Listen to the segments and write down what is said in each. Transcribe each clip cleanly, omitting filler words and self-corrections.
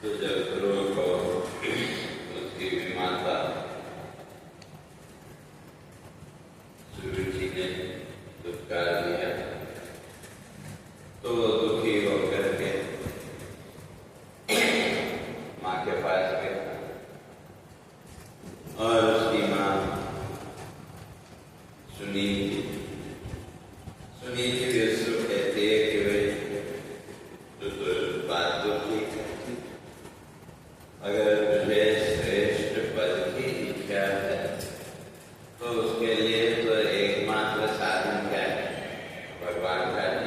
तो जगतगुरु को उसकी विमाता सुरुचि ने दुत्कार दिया, तो वो दुखी होकर के माँ के पास गया और उसकी माँ सुनीति भी उसको कहती है कि वे तो बात तो ठीक है, अगर तुझे श्रेष्ठ पद की इच्छा है तो उसके लिए तो एकमात्र साधन क्या है? भगवान का है।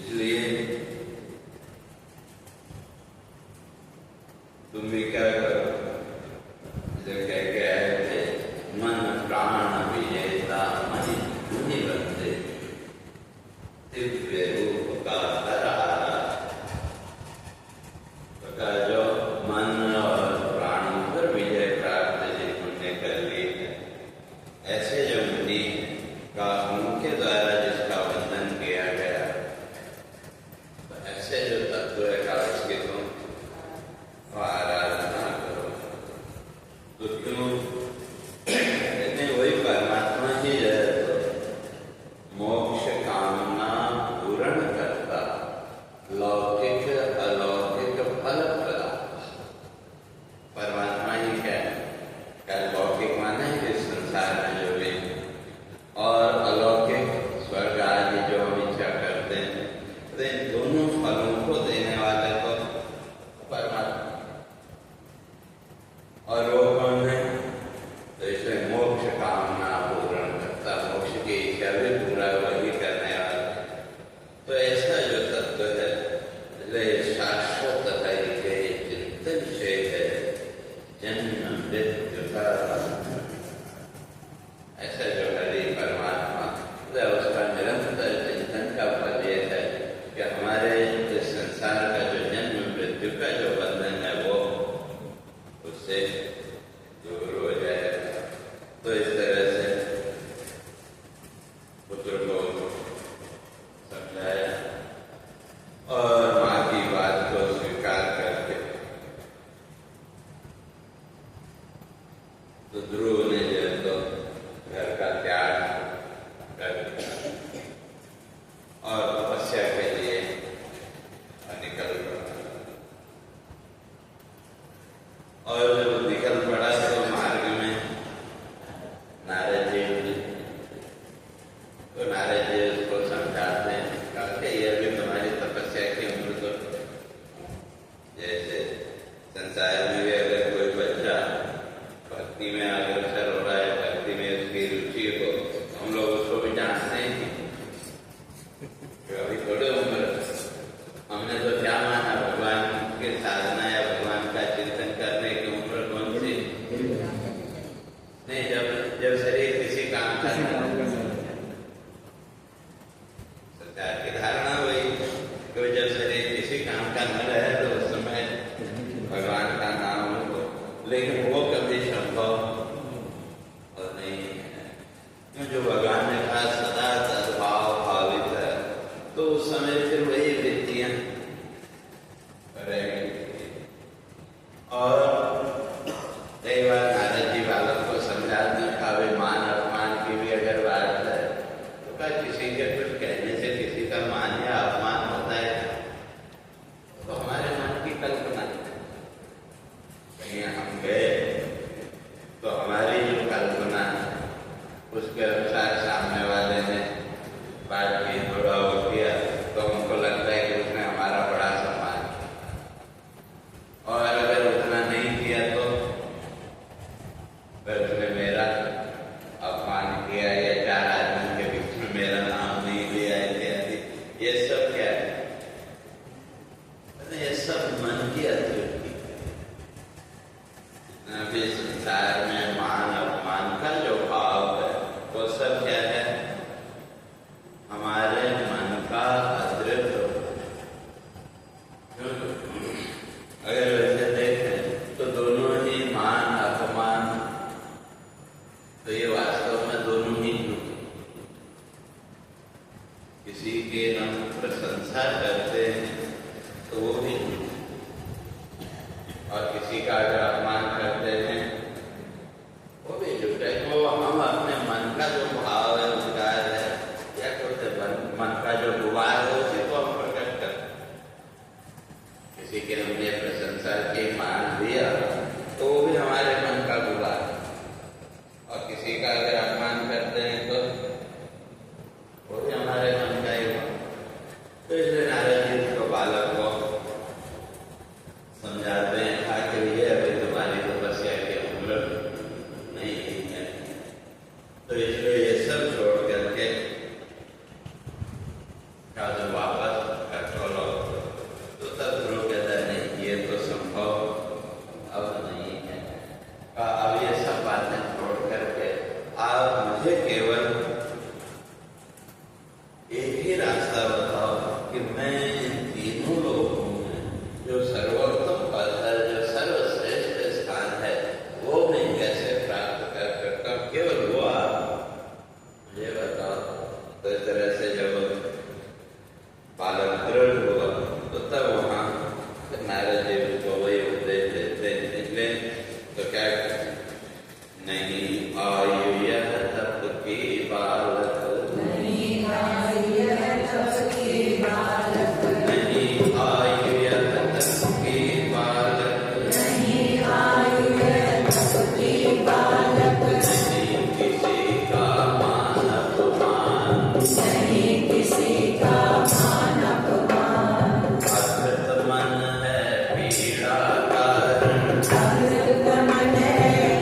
इसलिए तुम भी क्या करो, जो कह के आए थे, मन प्राण विजेता मणि धुनि बंदे दिव्य रूप का हरहारा। तो जो मन और प्राणों पर विजय प्राप्त जिन्होंने कर ली है, ऐसे जो मुनि का उनके द्वारा जिसका वंदन किया गया, तो ऐसे जो तत्व है का उसकी तुम आराधना करो। तो क्यों कहते वही परमात्मा ही जो है तो मोक्ष कामना पूर्ण करता, लौकिक अलौकिक फल प्रदा। परमात्मा ही क्या है? क्या लौकिक माने है इस संसार में जो भी, और अलौकिक स्वर्ग आदि जो हम इच्छा करते हैं, तो इन दोनों फलों को देने वाले तो परमात्मा। और वो कौन है? तो इसमें मोक्ष कामना पूर्ण करता, मोक्ष की इच्छा भी पूरा वही करने वाला। तो ऐसा जो तत्व है शाश्वत है, चिंतन से है, जन्म मृत्यु का ऐसा जो हरि परमात्मा उसका निरंतर चिंतन का फल ये है कि हमारे इस संसार का जो जन्म मृत्यु का जो बंधन है वो उससे दूर हो जाएगा। तो इस तरह से पुत्र को समझाया और माँ की बात को स्वीकार करके तो ध्रुव ने जो तो घर का त्याग कर और तपस्या के लिए निकल पड़ा। और जब निकल पड़ा तो मार्ग में नारद जी, तो नारद जी उसको समझाते हैं, कहा यह भी तुम्हारी तपस्या की उम्र तो जैसे संसार में भी अगर कोई बच्चा भक्ति में अग्रसर हो रहा है, भक्ति में उसकी रुचि हो, हम लोग उसको भी जानते हैं कि अभी थोड़े उम्र हमने तो क्या माना, भगवान के साधना या भगवान का चिंतन करने की उम्र कौन सी? नहीं, जब शरीर किसी काम का सरकार की धारणा हुई कि जब शरीर किसी काम का न रहे तो उस समय भगवान का नाम हो, लेकिन वो कभी संभव और नहीं है। जो भगवान ने कहा सदा तद्भाव भावित है, तो उस समय फिर वही वृत्तियां रहेंगी। और कई बार नारद जी बालक को समझाते का मान अपमान की भी अगर बात है तो क्या किसी के कुछ कहने से किसी का मान या अपमान होता है? तो हमारे मन की कल्पना, कहीं हम गए तो हमारी जो कल्पना उसके अनुसार सामने वाले ने बात की, थोड़ा वो किया तो हमको लगता है कि उसने हमारा बड़ा सम्मान किया, और अगर उतना नहीं किया तो फिर उसने मेरा अपमान किया या चार आदमी के बीच में मेरा नाम नहीं लिया इत्यादि। ये सब क्या है? ये सब मन की अतृप्ति। अभी संसार में मान अपमान का जो भाव है वो सब क्या है? हमारे मन का अतृप्त। अगर वैसे देखें तो दोनों ही मान अपमान, तो ये वास्तव में दोनों ही किसी के हम प्रशंसा करते हैं तो वो भी और किसी का अगर अपमान करते हैं वो भी झूठ है। तो हम अपने मन का जो भाव है, विचार है, या कुछ मन का जो गुबार है, उसी को हम प्रकट करते हैं। किसी के हमने प्रशंसा की, मान दिया, तो वो भी हमारे मन का गुबार है। और किसी का अगर अपमान करते हैं तो वो भी हमारे मन का ही भाव। तो इसलिए नारद जी उसको बालक को समझाते हैं, आखिर ये अभी तुम्हारी तपस्या के उलट नहीं है, तो इसलिए ये सब छोड़ करके जब वापस कटोलो। तो तब ध्रुव कहता है नहीं, ये तो संभव अब नहीं है। अब ये सब बातें छोड़ करके आप मुझे केवल एक ही रास्ता बताओ कि मैं इन तीनों लोगों में जो सर्वोत्तम पद है, जो सर्वश्रेष्ठ स्थान है, वो मैं कैसे प्राप्त कर सकता हूँ। केवल वो आप मुझे बताओ। तो इस तरह से जब बालक दृढ़ हुआ तो तब वहाँ नारद जी उसको वही उपदेश देते निकले। तो क्या नहीं आयु यह तप की बालक, नहीं आयु यह तप की बालक, नहीं आयु यह तप की बालक, नहीं आयु यह तप की बालक, नहीं किसी का मान अपमान, नहीं किसी का मान अपमान, अकृत मन है पीड़ा कारण, अकृत मन है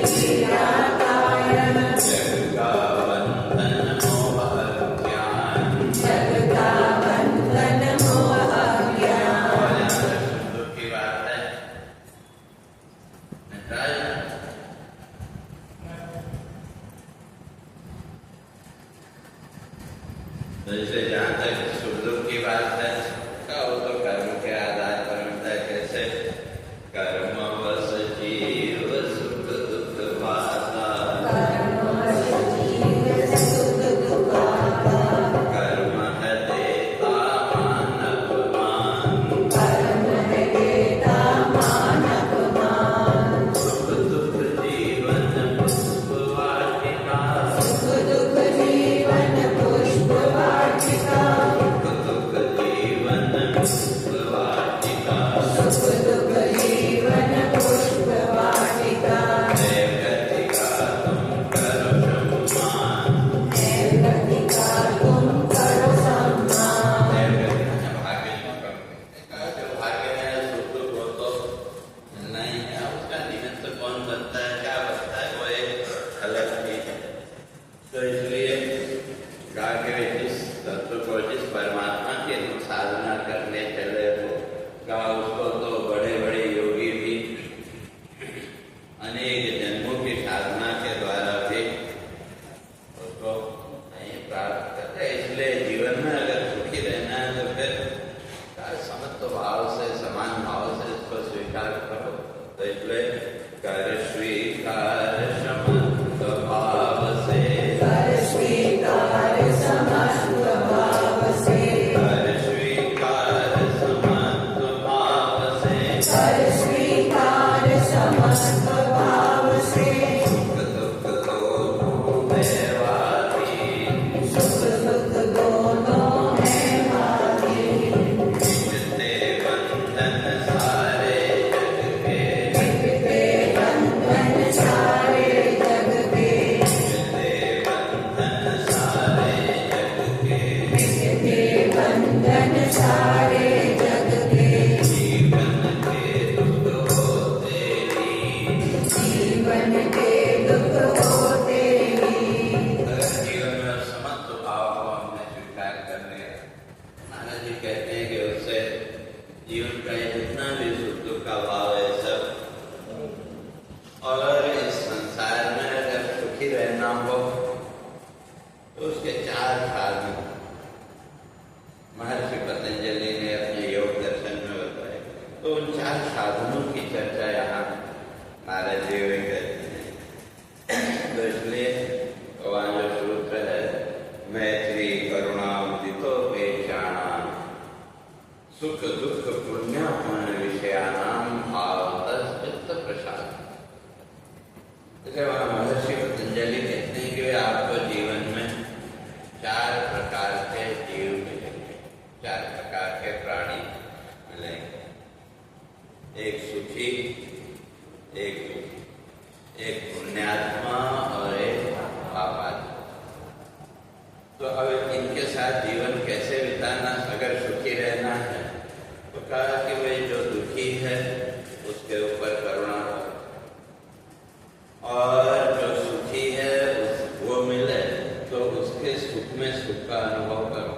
पीड़ा कारण, जग का बंधन मोह अज्ञान, जग का बंधन मोह अज्ञान। दुख की बात है, तो इसलिए जहाँ तक सुख दुख की बात है, वो तो कर्म के आधार पर मिलता है। कैसे कर्म वश जीव सुख दुख पाता, कर्म है देता मान अपमान, कर्म है देता मान अपमान, सुख दुख जीवन पुष्प वाटिका, सुख दुख जीवन पुष्प वाटिका, सुख दुख जीवन पुष्प वाटिका, सुख दुख जीवन पुष्प वाटिका, है गति का तुम करो सम्मान, है गति का तुम करो सम्मान, है गति का भाग्य में करो। जो भाग्य में सुख दुख हो तो नहीं है, उसका निमित्त कौन बनता है, क्या बनता है, वो एक अलग चीज है। तो इसलिए कहा कि जिस तत्व को, जिस परमात्मा की साधना करने चले हो, कहा उसको तो बड़े बड़े योगी भी अनेक जन्मों की साधना के द्वारा भी उसको नहीं प्राप्त करते। इसलिए जीवन में अगर सुखी रहना है तो फिर समत्व भाव से, समान भाव से इसको स्वीकार करो। तो इसलिए कर स्वीकार समत्व भाव से, कर स्वीकार समत्व भाव से, कर स्वीकार समत्व भाव से, कर स्वीकार समत्व भाव से, सुख दुख दोनों है वारी, सुख दुख दोनों है वारी, मिटते बंधन सारे जग के, मिटते बंधन सारे जग के, मिटते बंधन सारे जग के, मिटते बंधन सारे जग के, जीवन के दुख होते ही, जीवन के दुख होते ही। अगर जीवन में समत्व भाव को हमने स्वीकार कर लिया, नारद जी कहते हैं कि उससे जीवन का जितना भी सुख दुख का भाव है सब, और इस संसार में अगर सुखी रहना हो तो उसके चार साधन महर्षि पतंजलि ने अपने योग दर्शन में बताए। तो उन चार साधनों की चर्चा यहाँ नारद जी भी करते हैं। तो इसलिए वहाँ जो सूत्र है, मैत्री करुणा उदितो पेशाणाम, सुख दुख पुण्य विषयानाम भावतः एक सुखी, एक दुखी, एक पुण्यात्मा और एक पापात्मा। तो अब इनके साथ जीवन कैसे बिताना? अगर सुखी रहना है तो कहा कि भाई जो दुखी है उसके ऊपर करुणा हो, और जो सुखी है वो मिले तो उसके सुख में सुख का अनुभव करो,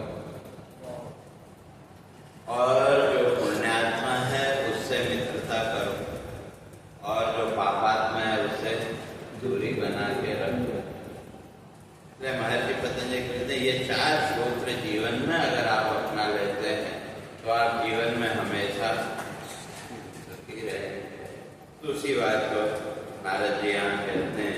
और जो पुण्यात्मा है उससे मित्रता करो, और जो पापात्मा है उससे दूरी बना के रखो। महर्षि पतंजलि कहते हैं ये 4 सूत्र जीवन में अगर आप अपना लेते हैं तो आप जीवन में हमेशा सुखी रहेंगे। तो उसी बात को नारद जी यहाँ कहते हैं,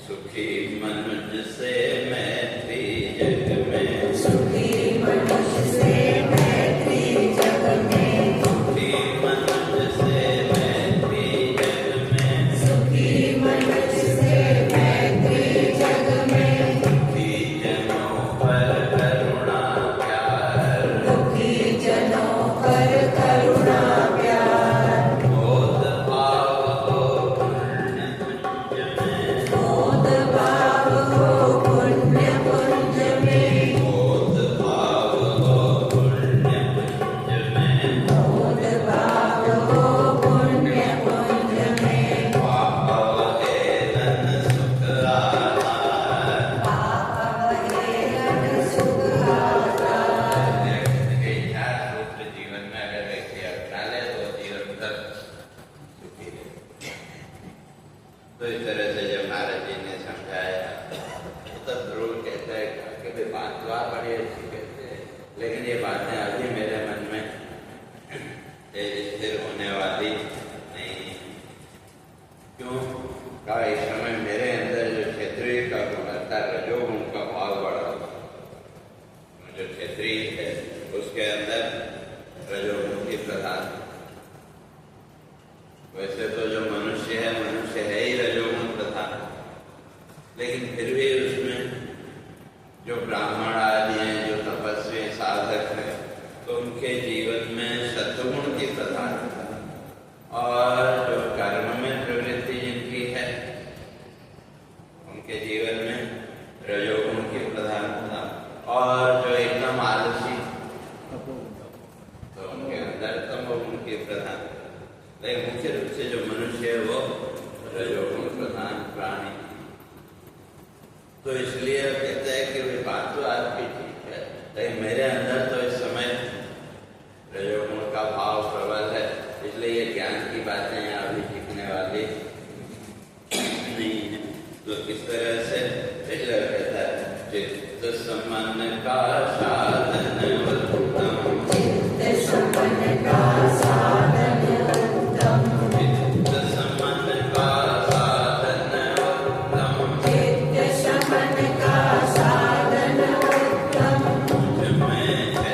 सुखी मनुष्य से मैत्री जग में, सुखी मनुष्य से मैत्री जग में, सुखी मनुष्य से मैत्री जग में, सुखी मनुष्य से मैत्री जग में, दुखी जनों पर करुणा प्यार, दुखी जनों पर करुणा प्यार, बोध भाव हो पुण्य पुंज में, बोध भाव हो पुण्य पुंज में, बोध भाव हो पुण्य पुंज में, बोध भाव हो पुण्य पुंज में, पाप हेलन सुख आधार। पाप हेलन सुख आधार। ये 4 सूत्र जीवन में अगर व्यक्ति अपना ले तो जीवन भर सुखी रहे। तो इस तरह से जब नारद जी ने समझाया तो तब ध्रुव कहता है कि भाई बात तो आप बड़ी अच्छी कहते हैं, लेकिन ये बातें अभी मेरे मन में स्थिर होने वाली नहीं है। क्यों? कहा इस समय मेरे अंदर जो क्षेत्रीय का गुण था, रजोगुण का भाव बढ़ा हुआ, जो क्षेत्रीय है उसके अंदर रजोगुण की प्रधान। वैसे तो जो मनुष्य है ही रजोगुण प्रधान, लेकिन फिर भी उसमें जो ब्राह्मण आदि हैं, जो तपस्वी साधक हैं, तो उनके जीवन में सत्वगुण की प्रधानता, और जो कर्म में प्रवृत्ति जिनकी है उनके जीवन में रजोगुण की प्रधानता, और जो एकदम आलसी तो उनके अंदर तमोगुण की प्रधानता। लेकिन मुख्य रूप से जो मनुष्य है वो रजोगुण प्रधान प्राणी। तो इसलिए कहते हैं कि वे बात तो आपकी ठीक है, लेकिन मेरे अंदर तो इस समय रजोगुण का भाव प्रबल है, इसलिए ये ज्ञान की बातें यहाँ भी टिकने वाली नहीं है। तो किस तरह से पहले कहता है, चित्त समन का साधन उत्तम, चित्त समन का साधन उत्तम, चित्त समन का साधन उत्तम, चित्त समन का साधन उत्तम, मुझ में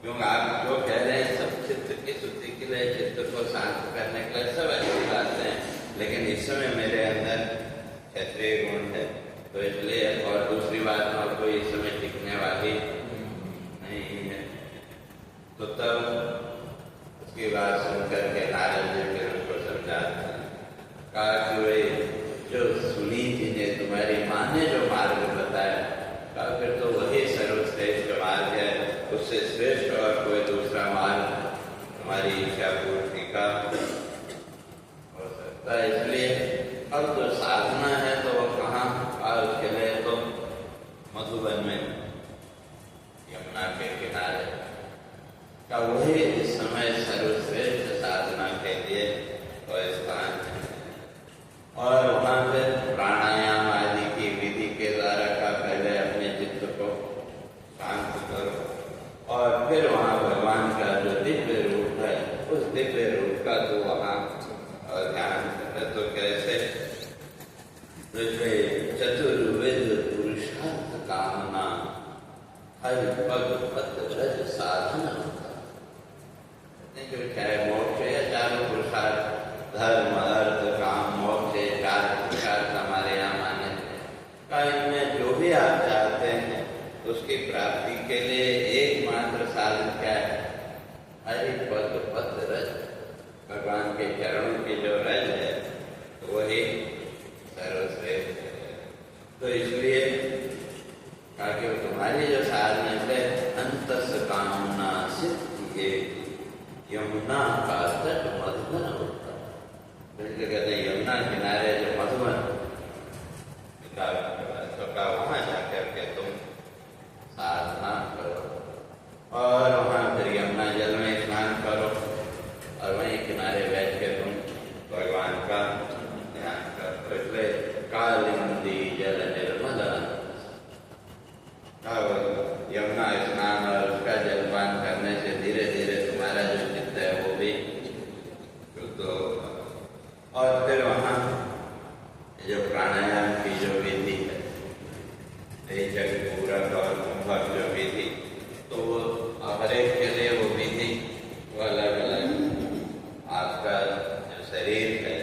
क्योंकि आप जो कह रहे हैं सब चित्त की शुद्धि के लिए, चित्त को शांत करने के लिए, सब अच्छी बातें हैं, लेकिन इस समय मेरे अंदर क्षत्रिय गुण है, तो इसलिए। और दूसरी बात और कोई इस समय टिकने वाली नहीं है। तो तब उसकी बात सुनकर के नारद जी फिर उनको समझाते हैं, कहा कि भाई जो सुनी थी ने तुम्हारी माँ ने जो मार्ग बताया, कहा फिर तो वही सर्वश्रेष्ठ मार्ग है, उससे श्रेष्ठ और कोई दूसरा मार्ग हमारी इच्छा पूर्ति का हो सकता है। इसलिए अब जो साधना है तो वो कहाँ, और उसके लिए तो मधुबन में यमुना के किनारे का वही इस समय सर्वश्रेष्ठ साधना के लिए वो स्थान है। और वहाँ पे प्राणायाम आदि की विधि के द्वारा का पहले अपने चित्त को शांत करो, और फिर वहाँ भगवान का जो दिव्य रूप है, उस दिव्य रूप का तो वहाँ ध्यान करें। तो कैसे? चतुर्वेद पुरुषार्थ कामना हरि पद पद रज साधन होता। चाहे मोक्ष या चारों पुरुषार्थ, धर्म अर्थ काम मोक्ष, चार पुरुषार्थ हमारे यहाँ माने का, इनमें जो भी आप चाहते हैं उसकी प्राप्ति के लिए एकमात्र साधन क्या है? हरि पद पद रज, भगवान के चरणों की जो रज है तो वही सर्वश्रेष्ठ है। तो इसलिए कहा कि तुम्हारी जो साधना है अंतस कामना सिद्धि यमुना का तट मधुबन होता है। कहते हैं यमुना किनारे जो मधुबन का वहां जाकर के तुम साधना करो, और वहां फिर यमुना जल में स्नान करो, और वहीं किनारे बैठ के तुम भगवान का ध्यान करो। इसलिए कालिंदी जल निर्मल, यमुना स्नान और उसका जलपान करने से धीरे धीरे तुम्हारा जो चित्त है वो भी शुद्ध होगा। और फिर वहाँ जो प्राणायाम की जो विधि है, जग पूरक और कुंभक जो विधि, तो वो हर एक के लिए वो विधि वो अलग अलग। आपका जो शरीर है,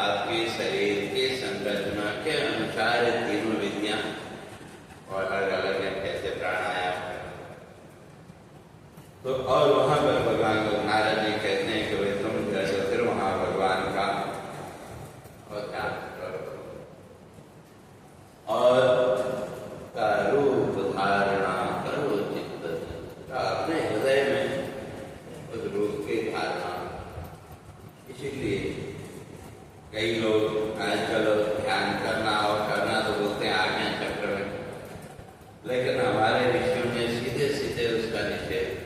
आपकी शरीर की संरचना के अनुसार तीनों विधियां और अलग अलग है, कैसे प्राणायाम है। तो और वहां पर भगवान को नारद जी कहते हैं कि भाई तुम जैसे फिर वहां भगवान का ध्यान करो, और रूप धारणा करो चित्त, अपने हृदय में उस रूप की धारणा। इसीलिए कई लोग आजकल ध्यान करना और करना तो बोलते हैं आज्ञा चक्र में, लेकिन हमारे ऋषियों ने सीधे सीधे उसका निषेध।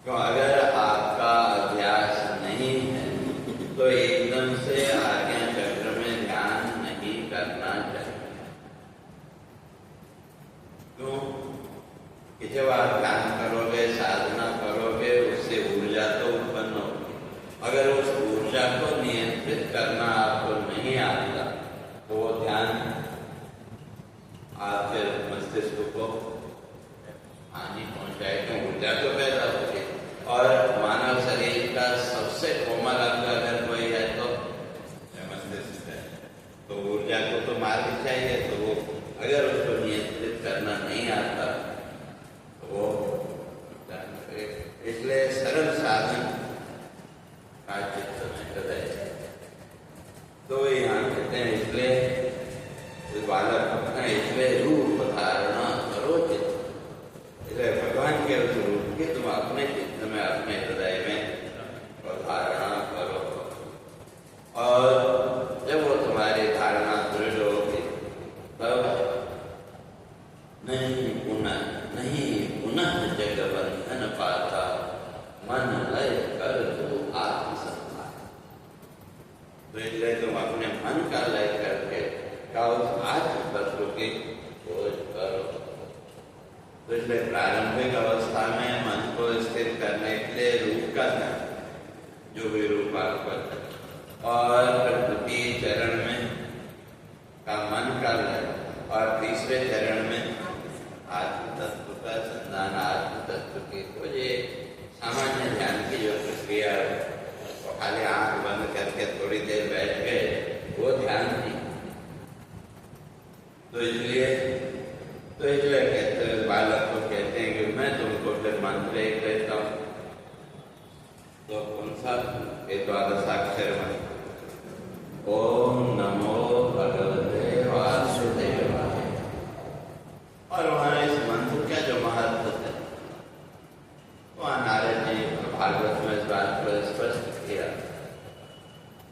तो अगर आपका अभ्यास नहीं है तो एकदम से आज्ञा चक्र में ध्यान नहीं करना चाहिए। क्यों? कि जब आप ध्यान करोगे, साधना करोगे, उससे ऊर्जा तो उत्पन्न होगी। अगर उस ऊर्जा को नियंत्रित करना आपको नहीं आता तो वो ध्यान आप फिर मस्तिष्क को हानि पहुंचाएगा। ऊर्जा तो पैदा होगी, और मानव शरीर का सबसे कोमल अंग अगर कोई है तो मस्तिष्क है। तो ऊर्जा को तो मारनी चाहिए, तो वो अगर उसको नियंत्रित करना नहीं आता तो वो, इसलिए सरल साधन का चित्त में हृदय। तो यहाँ कहते हैं इसलिए बालक अपना, इसलिए रूप धारणा करो चित्त, इसलिए भगवान के उस रूप की तुम अपने चित्त में, अपने हृदय में धारणा करो। और जब वो तुम्हारी धारणा दृढ़ होगी तब नहीं पुनः जग बंधन पाता, मन लय कर दो आत्मसंभाल। तो इसलिए तुम अपने मन का लय करके का उस आत्म तत्व की खोज करो। तो इसलिए प्रारंभिक अवस्था में मन को स्थिर करने के लिए रूप का ध्यान, जो भी रूप आपको, और द्वितीय चरण में का मन का लय, और तीसरे चरण में आत्म तत्व का संधान, तत्व की। तो ये सामान्य ध्यान की जो प्रक्रिया है, तो खाली आंख बंद करके थोड़ी देर बैठ गए, वो ध्यान नहीं। तो इसलिए कहते हैं, बालक को कहते हैं कि मैं तुमको फिर मंत्र एक लेता हूँ। तो कौन सा? ये द्वादशाक्षर मंत्र, ओम नमो भगवते वासुदेवाय। और वहाँ इस मंत्र का जो महत्व है, वहाँ नारद जी भागवत में इस बात को स्पष्ट किया।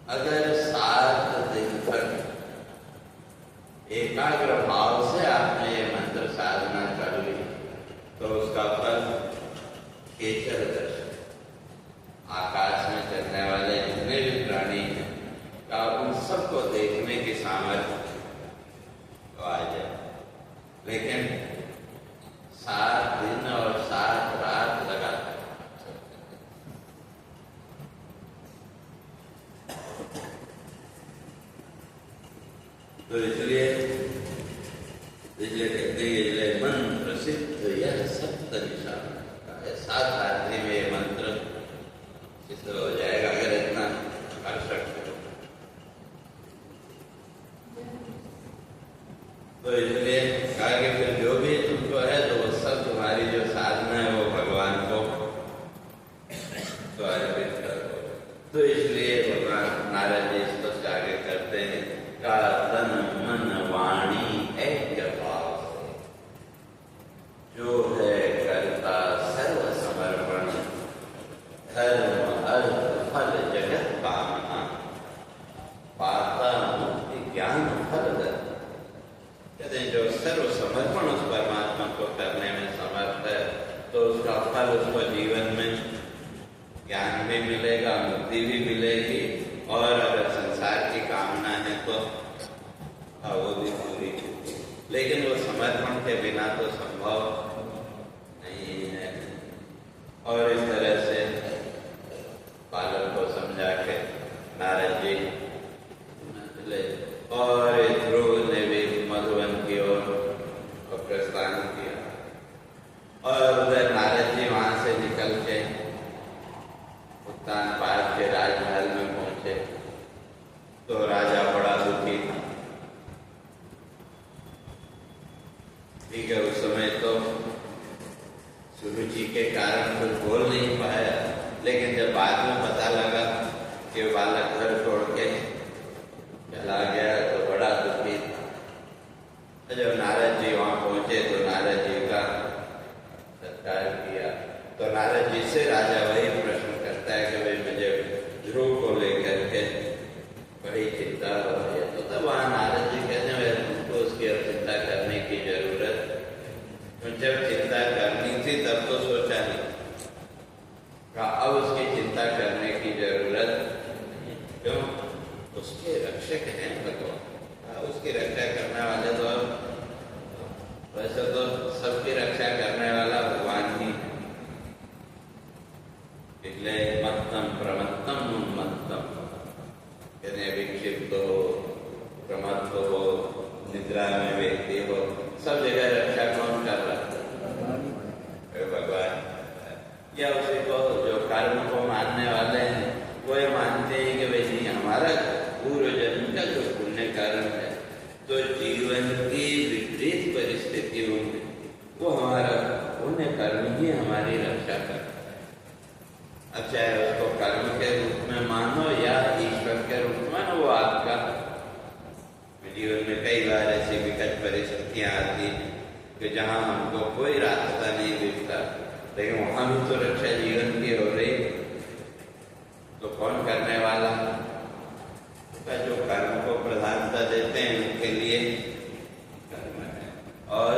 अगर 7 दिन तक एकाग्र भाव से आपने ये मंत्र साधना कर ली, तो उसका फल केचर दर्शन, आकाश में चलने वाले जितने भी प्राणी हैं का उन सबको देखने की सामर्थ्य तो आ जाए। लेकिन 7 दिन और 7 रात लगा, तो इसलिए कहते हैं ये मंत्र सिद्ध यह सप्त निशान का है। 7 रात्रि में ये मंत्र सिद्ध हो जाएगा, अगर इतना कर सकते हो। तो इसलिए कहा कि फिर जो भी तुमको है, तो वो सब तुम्हारी जो साधना है वो भगवान को तो अर्पित करो। तो इसलिए भगवान नारद जी इसको आगे करते हैं का तन मन वाणी ऐक्य भाव से जो है करता सर्व समर्पण, धर्म अर्थ फल जगत कामना, पाता मुक्ति ज्ञान फल दर्शन। कहते हैं जो सर्व समर्पण उस परमात्मा को करने में समर्थ है, तो उसका फल उसको जीवन में ज्ञान भी मिलेगा, मुक्ति भी मिलेगी, और अगर संसार की कामना है तो वो भी पूरी होगी। लेकिन वो समर्पण के बिना तो संभव नहीं है। और इस तरह से बालक को समझा के नारद जी निकले, और ध्रुव ने भी मधुवन की ओर प्रस्थान किया। और उधर नारद जी वहां से निकल के उत्तानपाद के राजमहल में पहुंचे, तो राजा बड़ा दुखी था। ठीक है, उस समय तो सुरुचि के कारण कुछ बोल नहीं पाया, लेकिन जब बाद में पता लगा कि बालक घर छोड़ के चला गया, तो बड़ा दुखी था। जब नारद जी वहां पहुंचे तो नारद जी का सत्कार किया। तो नारद जी से राजा वही प्रश्न करता है कि भाई मुझे ध्रुव को लेकर के बड़ी चिंता हो रही है। तो तब वहाँ नारद जी कहते हैं तुमको उसकी अब चिंता करने की जरूरत, तो जब चिंता करनी थी तब तो सोचा नहीं, अब उसकी चिंता करने की जरूरत नहीं। क्यों? उसके रक्षक हैं भगवान, उसकी रक्षा करने वाले तो वैसे तो सबकी रक्षा करने वाला भगवान ही है। इसलिए मत्तम प्रमत्तम उन्मत्तम, यानी विक्षिप्त हो, प्रमत्त हो, निद्रा में व्यक्ति हो, सब जगह रक्षा कौन कर रहा है? भगवान। या उसी को जो कर्म को मानने वाले हैं वो ये मानते हैं कि भाई हमारा पूर्व जन्म का जो पुण्य कर्म है, तो जीवन की विपरीत परिस्थितियों में वो हमारा पुण्य कर्म ही हमारी रक्षा करता है। अब चाहे उसको कर्म के रूप में मानो या ईश्वर के रूप में मानो, वो आपका जीवन में कई बार ऐसी विकट परिस्थितियां आती हैं कि जहाँ हमको कोई रास्ता नहीं दिखता, लेकिन वहां भी तो रक्षा जीवन की हो रही, तो कौन करने वाला? तो जो कर्म को प्रधानता देते हैं उनके लिए कर्म है, और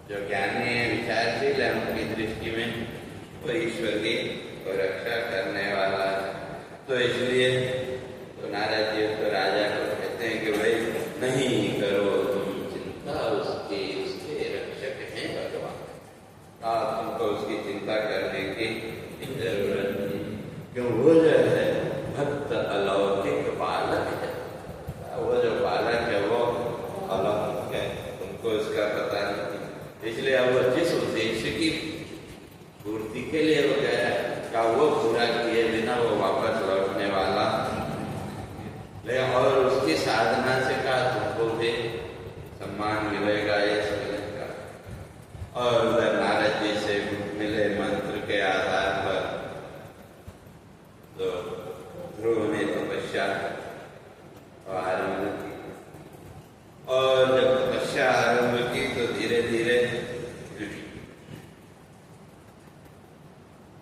जो ज्ञानी है, विचारशील है, उनकी दृष्टि में वो ईश्वर की रक्षा करने वाला है। तो इसलिए तो नारद जी तो राजा को कहते हैं कि भाई नहीं करो तुम चिंता उसके रक्षक हैं भगवान, तुमको उसकी चिंता करने की जरूरत नहीं, क्यों? वो जो है भक्त अलौकिक बालक है, वो जो बालक है वो अलौकिक है, तुमको उसका पता नहीं। इसलिए अब वो जिस उद्देश्य की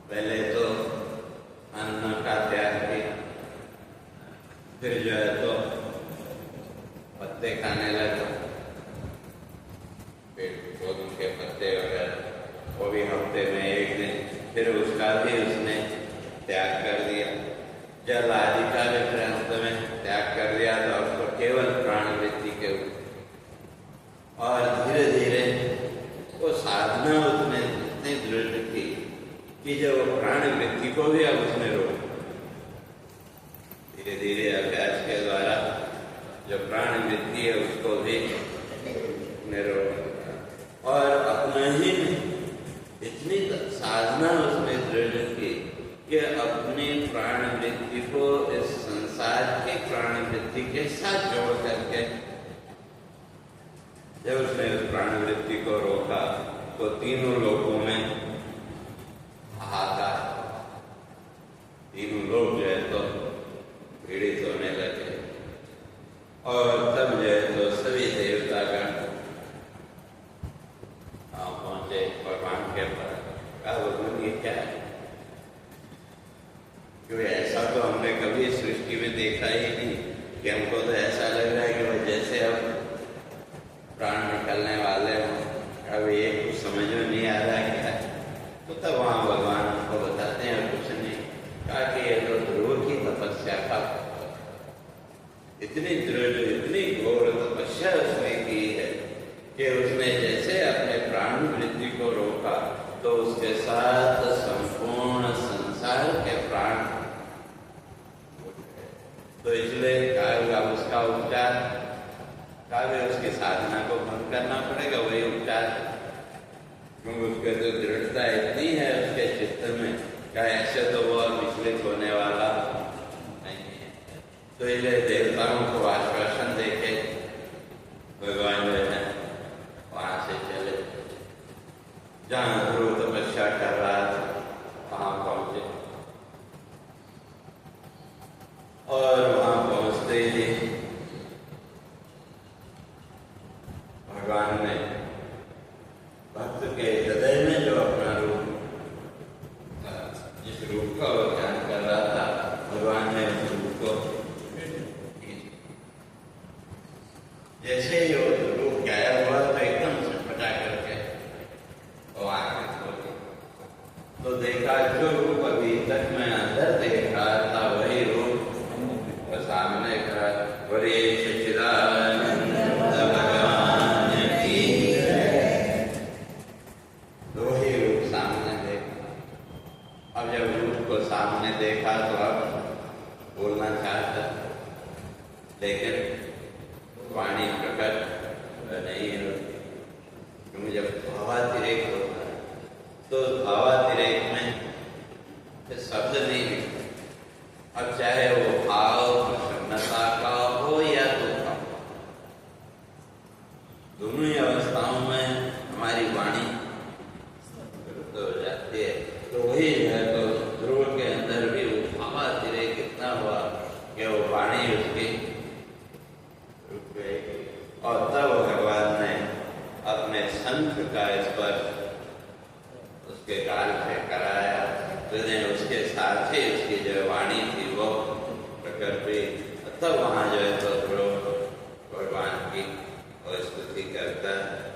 पहले तो अन्न का त्याग किया, फिर जो है तो पत्ते खाने लगा, पौधों के पत्ते वगैरह, वो भी हफ्ते में एक दिन, फिर उसका भी उसने त्याग कर दिया। जल आदि का भी फिर अंत में त्याग कर दिया, तो उसको केवल प्राणवृत्ति के ऊपर। और धीरे धीरे वो साधना उसने इतनी दृढ़ की कि जब वो प्राणवृत्ति को भी अब उसने रोक, धीरे धीरे अभ्यास के द्वारा जो प्राणवृत्ति है उसको भी निरोध, और अपना ही इतनी साधना उसने दृढ़ की कि अपनी प्राणवृत्ति को इस संसार की प्राणवृत्ति के साथ जोड़ करके जब उसने उस प्राणवृत्ति को रोका तो तीनों लोकों में हाहाकार, तीनों लोग जो है तो पीड़ित होने लगे। और तब जो है तो सभी देवतागण पहुंचे भगवान के पास, कहा भगवान ये क्या है? क्योंकि ऐसा तो हमने कभी सृष्टि में देखा ही नहीं, कि हमको तो ऐसा लग रहा है कि वो जैसे अब प्राण निकलने वाले हों, अब ये कुछ समझ में नहीं आ रहा है क्या। तो तब वहाँ भगवान हमको बताते हैं कुछ नहीं, कहा कि ये तो ध्रुव की तपस्या का, इतनी दृढ़ इतनी घोर तपस्या उसने की है कि उसने जैसे अपने प्राण वृद्धि को रोका तो उसके साथ संपूर्ण संसार के प्राण, तो इसलिए कहा उसका उपचार, कहा उसकी साधना को भंग करना पड़ेगा, वही उपचार, क्योंकि उसके जो दृढ़ता इतनी है उसके चित्त में, क्या ऐसे तो वो विचलित होने वाला नहीं है। तो इसलिए देवताओं को आश्वासन देके भगवान जो है वहां से चले, जहां ध्रुव तपस्या कर रहा था वहां पहुंचे। और वहां पहुंचते ही भगवान ने भक्त के हृदय में जो अपना रूप, जिस रूप का वो ध्यान कर रहा था, भगवान ने उस रूप को जैसे ही वो रूप गायब हुआ तो एकदम छटपटा करके वो आंखें खोली, तो देखा जो रूप अभी तक मैं अंदर देख रहा था वही रूप वो सामने खड़ा, बड़े सच्चिदानंद भगवान की दो ही रूप सामने देखा। अब जब रूप को सामने देखा तो अब बोलना चाहता, लेकिन वाणी प्रकट नहीं होती, क्योंकि जब भावातिरेक होता है तो भावातिरेक में शब्द नहीं है। अब चाहे वो भाव प्रसन्नता का हो या दुख का, दोनों ही अवस्थाओं में हमारी वाणी हो जाती है। तो वही है, तो ध्रुव के अंदर भी वो भावातिरेक इतना हुआ कि वो वाणी उसकी रुक गई। और तब भगवान ने अपने शंख का स्पर्श उसके गाल पे कराया, तो उसके साथ ही उसकी जो वाणी थी वो प्रकट हुई। तब वहाँ जो है तो ध्रुव भगवान की और स्तुति करता है।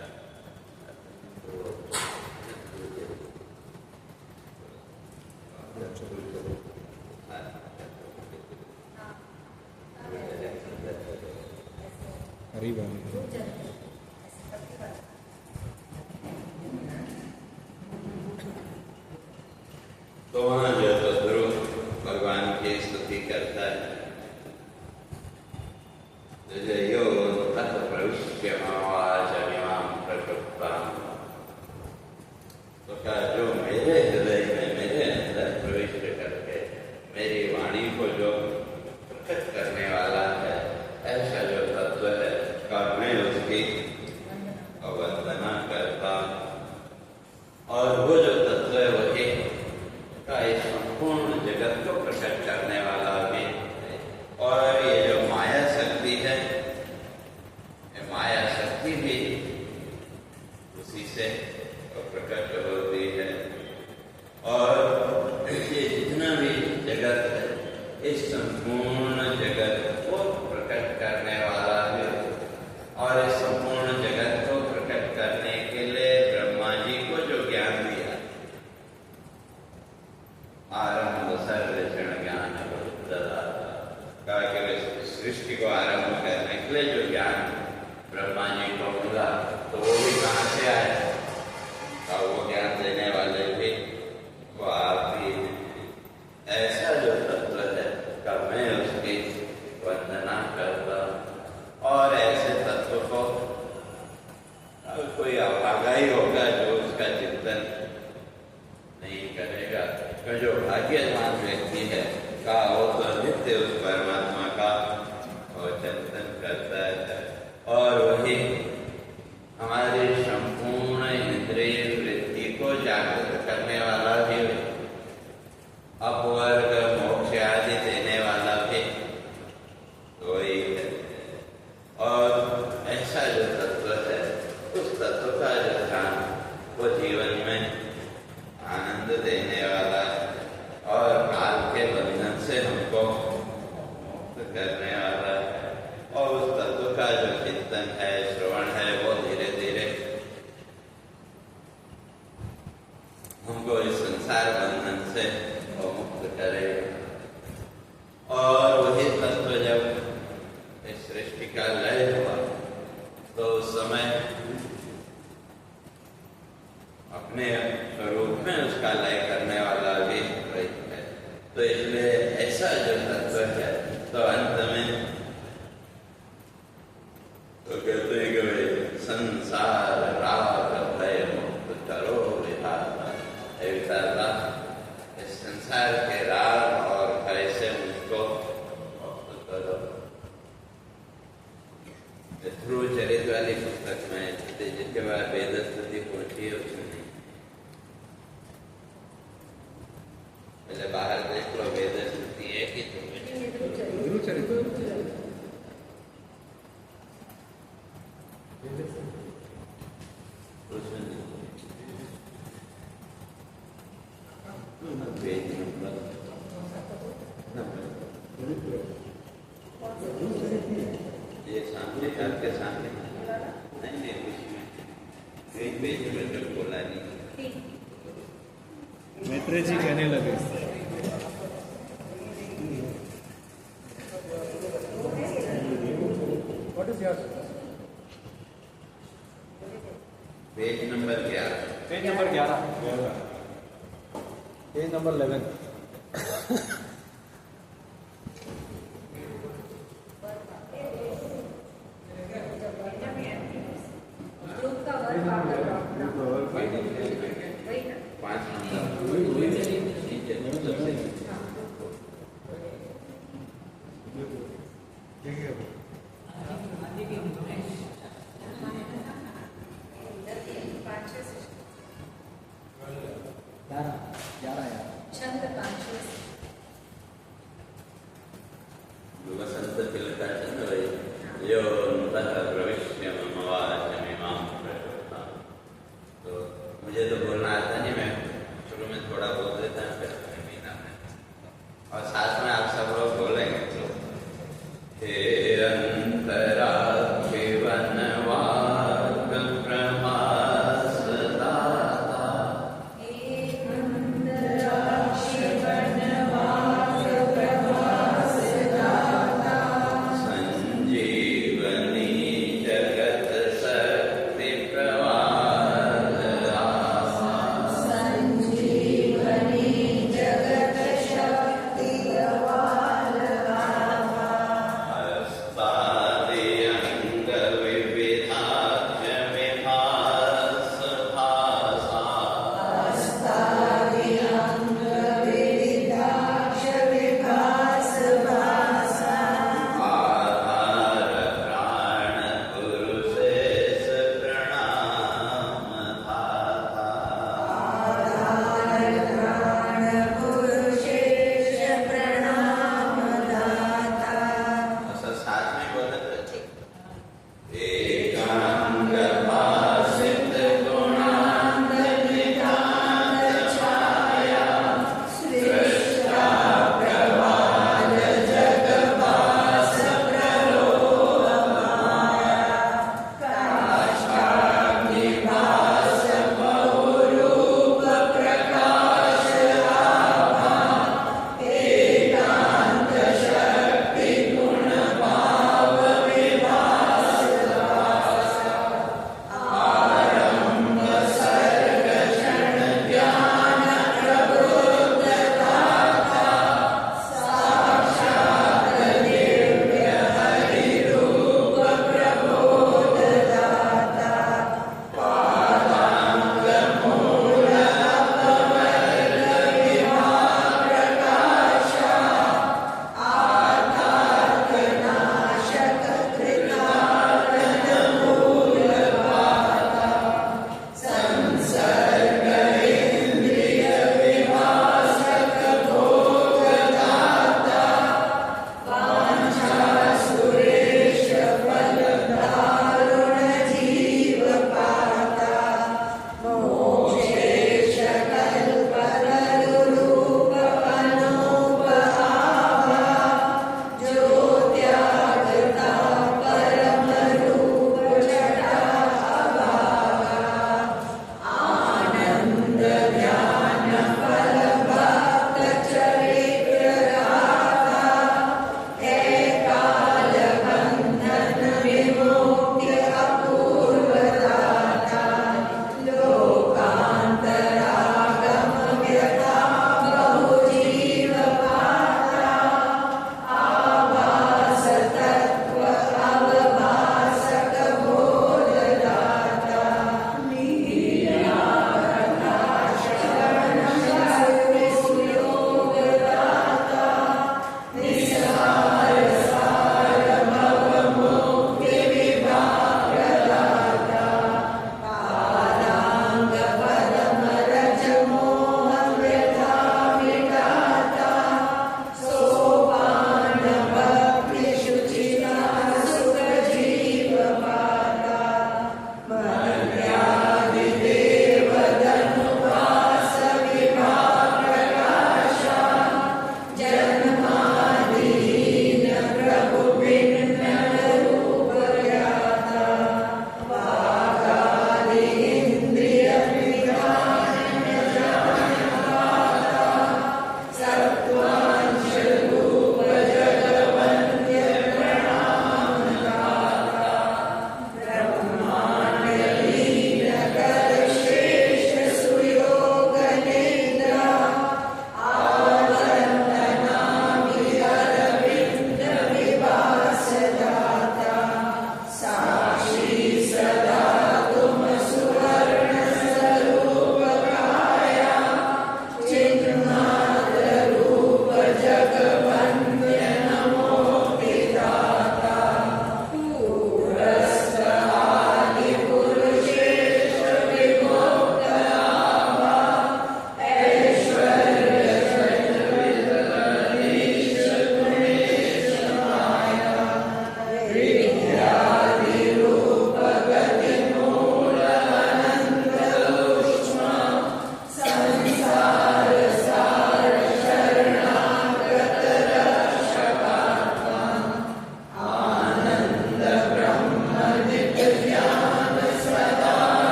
तो वहाँ जो है तो ध्रुव भगवान की स्तुति करता है। यो तत् प्रविश्य मावाचमिमां प्रकृताम्, तो क्या जो मेरे हृदय में मेरे अंदर प्रविष्ट करके मेरी वाणी को जो प्रकट करने वाला है, ऐसा जो तत्व है का मैं उसकी वंदना करता हूँ। और वो जो तत्व है वही का इस संपूर्ण जगत को प्रकट करने वाला भी। और ये जो माया शक्ति है, ये माया शक्ति भी उसी से प्रकट होती है। और संपूर्ण जगत को प्रकट करने वाला है। और इस संपूर्ण जगत को प्रकट करने के लिए ब्रह्मा जी को जो ज्ञान दिया, आरंभ सर्वेक्षण ज्ञान कहा कि सृष्टि को आरंभ करने के लिए जो ज्ञान ब्रह्मा जी को मिला, तो वो भी कहाँ से आया? और वो ज्ञान देने वाले भी वो आप ही हैं। ऐसा जो तत्व है का मैं उसकी वंदना करता हूं। और ऐसे तत्व को कोई अभागा ही होगा जो उसका चिंतन नहीं करेगा। तो जो भाग्यवान व्यक्ति है का वो तो नित्य उस परमात्मा का वो चिंतन करता है। और वही हमारी संपूर्ण इंद्रिय वृत्ति को जागृत करने वाला भी, अपवर्ग मोक्ष आदि देने वाला भी वही है। और ऐसा जो तत्व है, उस तत्व का जो ध्यान वो जीवन में आनंद देने वाला है और काल के बंधन से हमको मुक्त करने वाला है। और उस तत्व का जो चिंतन है, श्रवण है, वो धीरे धीरे हमको इस संसार बंधन से वो मुक्त करेगा। और वही तत्व जब इस सृष्टि का लय हुआ, तो उस समय अपने स्वरूप में उसका लय करने वाला भी वही है। तो इसलिए ऐसा जो तत्व है, तो अंत में तो कहते हैं कि भाई संसार राग भय मुक्त करो विधाता। विधाता, इस संसार के राग और भय से मुझको मुक्त करो। ध्रुव चरित वाली पुस्तक में जिसके बाद वेद स्तुति पहुंची है उसमें नहीं। पहले बाहर देख लो, वेद स्तुति है कि ध्रुव चरित ये सामने आपके सामने नहीं उसमें एक पेज में जो बोला नहीं। मैत्रेय जी कहने लगे page number 11, page number 11, page number 11। वसंत तिलका चंद्र यो प्रविश्य मम वाचमिमां प्रशस्ता। तो मुझे तो बोलना आता नहीं, मैं शुरू में थोड़ा बोल देता हूँ, फिर मीना में और साथ में आप सब लोग बोलेंगे। तो हे अंतराक्षि वनवाक प्रमास दाता,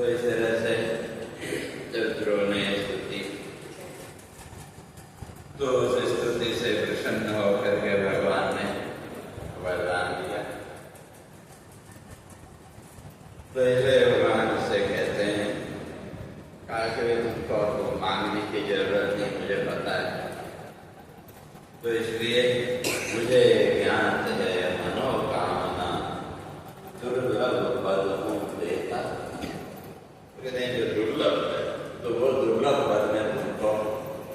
तो इस तरह से जब ध्रुव ने स्तुति, तो उस स्तुति से प्रसन्न होकर के भगवान ने वरदान दिया। तो इसलिए भगवान उससे कहते हैं कि तुमको मांगने की जरूरत नहीं, मुझे पता है। तो इसलिए मुझे ज्ञात है मनोकामना दुर्लभ पद हूँ देता। कहते हैं जो दुर्लभ है तो वो दुर्लभ पद में तुमको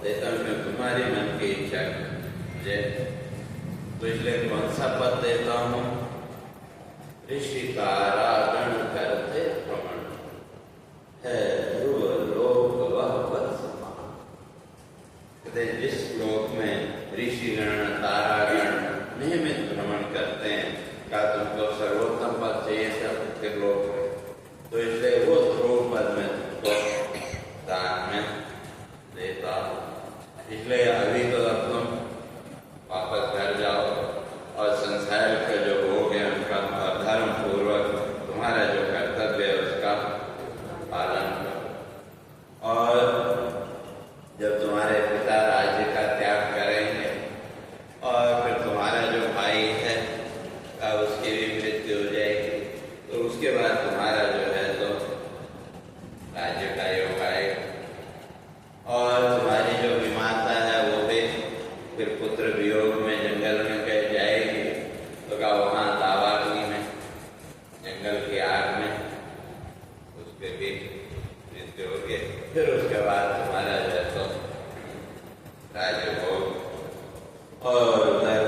देता हूँ, मैं तुम्हारी मन की इच्छा मुझे। तो इसलिए कौन सा पद देता हूँ? ऋषि तारा गण करते भ्रमण है ध्रुव लोक वह पद समान। कहते हैं जिस लोक में ऋषि गण तारागण नियमित भ्रमण करते हैं, क्या तुमको सर्वोत्तम पद चाहिए सबके लोक में? तो इसलिए वो ध्रुव पद में तुमको दान में देता हूँ। इसलिए अभी तो अब तुम वापस घर जाओ और संसार का जो भोग है उनका धर्म पूर्वक तुम्हारा जो कर्तव्य है उसका पालन करो। और जब तुम्हारे पिता राज्य का त्याग करेंगे और फिर तुम्हारा जो भाई है उसकी भी मृत्यु हो जाएगी, तो उसके बाद तुम्हारा जो है तो राज्य का योग आएगा। और तुम्हारी जो विमाता है वो भी फिर पुत्र वियोग में जंगल में कह जाएगी, तो क्या वहाँ दावाग्नि में जंगल की आग में उसके भी मृत्यु होगी। फिर उसके बाद तुम्हारा जो है तो राजभोग और उधर।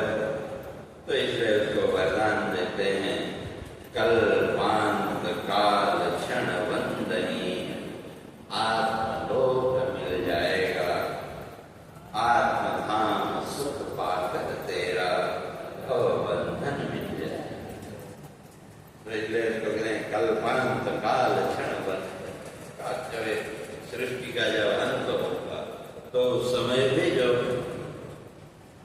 तो इसलिए उसको वरदान देते हैं कल्पांत काल क्षण वंदनी आत्मलोक मिल जाएगा, आत्मधाम सुख पाकर तेरा बंधन मिल जाए। तो इसलिए उसको कहते हैं कल्पांत काल क्षण वंदनी। सृष्टि का जब अंत होगा तो उस समय भी जो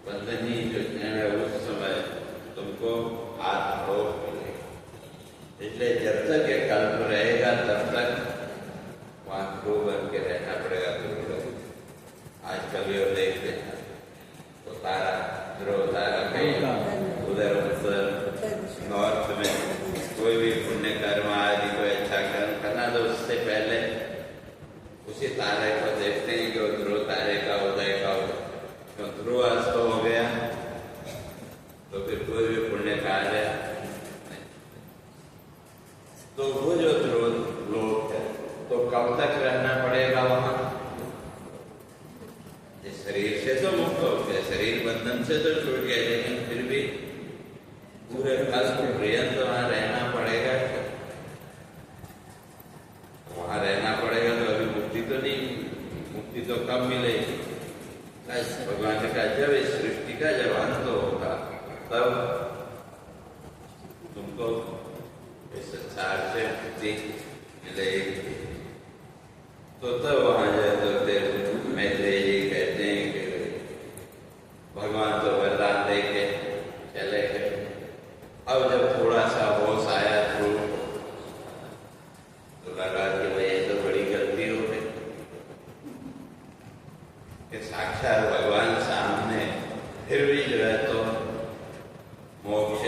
वंदनी जो है उस समय तुमको आत्मलोक मिलेगा। इसलिए जब तक ये कल्प रहेगा तब तक वहाँ ध्रुव बन के रहना पड़ेगा। ध्रुव आजकल भी वो देखते हैं तो तारा ध्रुव तारा कहीं उधर नॉर्थ में कोई भी पुण्य कर्म आदि कोई अच्छा कर्म करना तो उससे पहले उसी तारे को देखते हैं कि वो ध्रुव तारे का उदय का तो ध्रुव अस्त हो गया तो फिर कोई भी पुण्य कार्य नहीं। तो वो जो ध्रुव लोक है तो कब तक रहना पड़ेगा वहां? इस शरीर से तो मुक्त हो गया, शरीर बंधन से तो छूट गया, लेकिन फिर भी पूरे कल्प पर्यंत वहां रहना पड़ेगा। वहां रहना पड़ेगा तो अभी मुक्ति तो नहीं, मुक्ति तो कब मिलेगी? भगवान ने कहा जब इस सृष्टि का जब अंत होगा तब तुमको इस संसार से मुक्ति मिलेगी। तो तब वहां जाए तो फिर मैत्रेय जी कहते हैं कि भगवान तो वरदान दे के चले गए। अब जब थोड़ा सा होश आया तो लगा कि भाई ये तो बड़ी गलती हो गई कि साक्षात भगवान सामने फिर भी जो है तो मोक्ष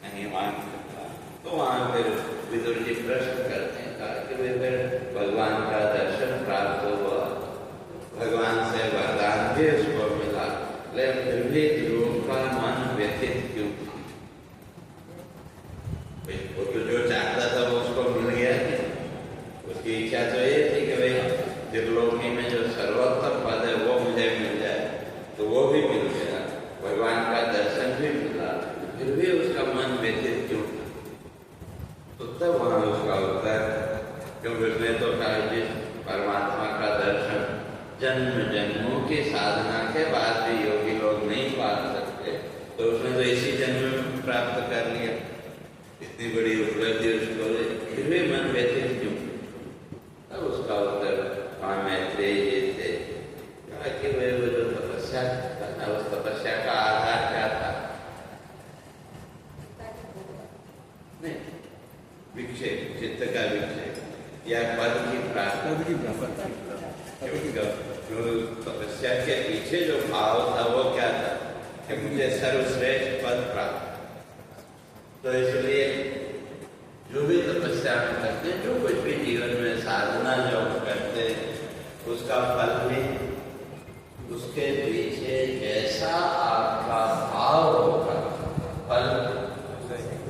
नहीं मांग सकता। तो वहां फिर विदुर जी प्रश्न करते हैं कहा कि फिर भगवान का दर्शन प्राप्त हुआ, भगवान से वरदान भी उसको मिला, लेकिन फिर भी ध्रुव का मन व्यथित क्यों? वो तो जो चाहता था वो उसको मिल गया। उसकी इच्छा तो ये थी कि भाई त्रिलोकी में जो सर्वोत्तम पद है वो मुझे मिल जाए, तो वो भी मिल गया, भगवान का दर्शन भी मिला, फिर भी उसका मन व्यथित क्यों? तो तब वहां उसका उत्तर, क्योंकि उसने तो कहा जिस परमात्मा का दर्शन जन्म जन्मों की साधना के बाद भी योगी लोग नहीं पा सकते, तो उसने तो इसी जन्म में प्राप्त कर लिया। इतनी बड़ी उपलब्धि उसको, फिर भी मन व्यथित क्यों? तब उसका उत्तर वहां मैत्रेय जी थे कि वे वो जो तपस्या करना, उस तपस्या का आधार क्या था? नहीं, विक्षेप, चित्त का विक्षेप। या पद की प्राप्ति। पद की प्राप्ति। जो तपस्या के पीछे जो भाव था वो क्या था कि मुझे सर्वश्रेष्ठ पद प्राप्त। तो इसलिए जो भी तपस्या में करते हैं, जो कुछ भी जीवन में साधना जो करते हैं, उसका फल भी उसके पीछे जैसा आपका भाव होगा, फल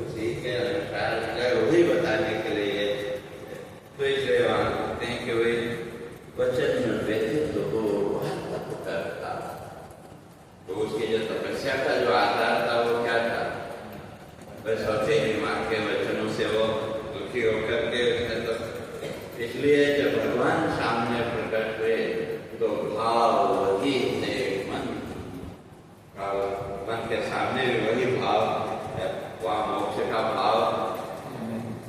उसी के अनुसार वही बताने के लिए। तो इसलिए वहां कहते हैं कि वही वचन में व्यतीत हो करता। तो उसकी जो तपस्या का जो आधार था वो क्या था? बस होते ही माँ के वचनों से वो दुखी होकर के तो इसलिए जब भगवान सामने प्रकट हुए तो भाव वही थे, मन के सामने भी वही भाव, वहाँ मोक्ष का भाव।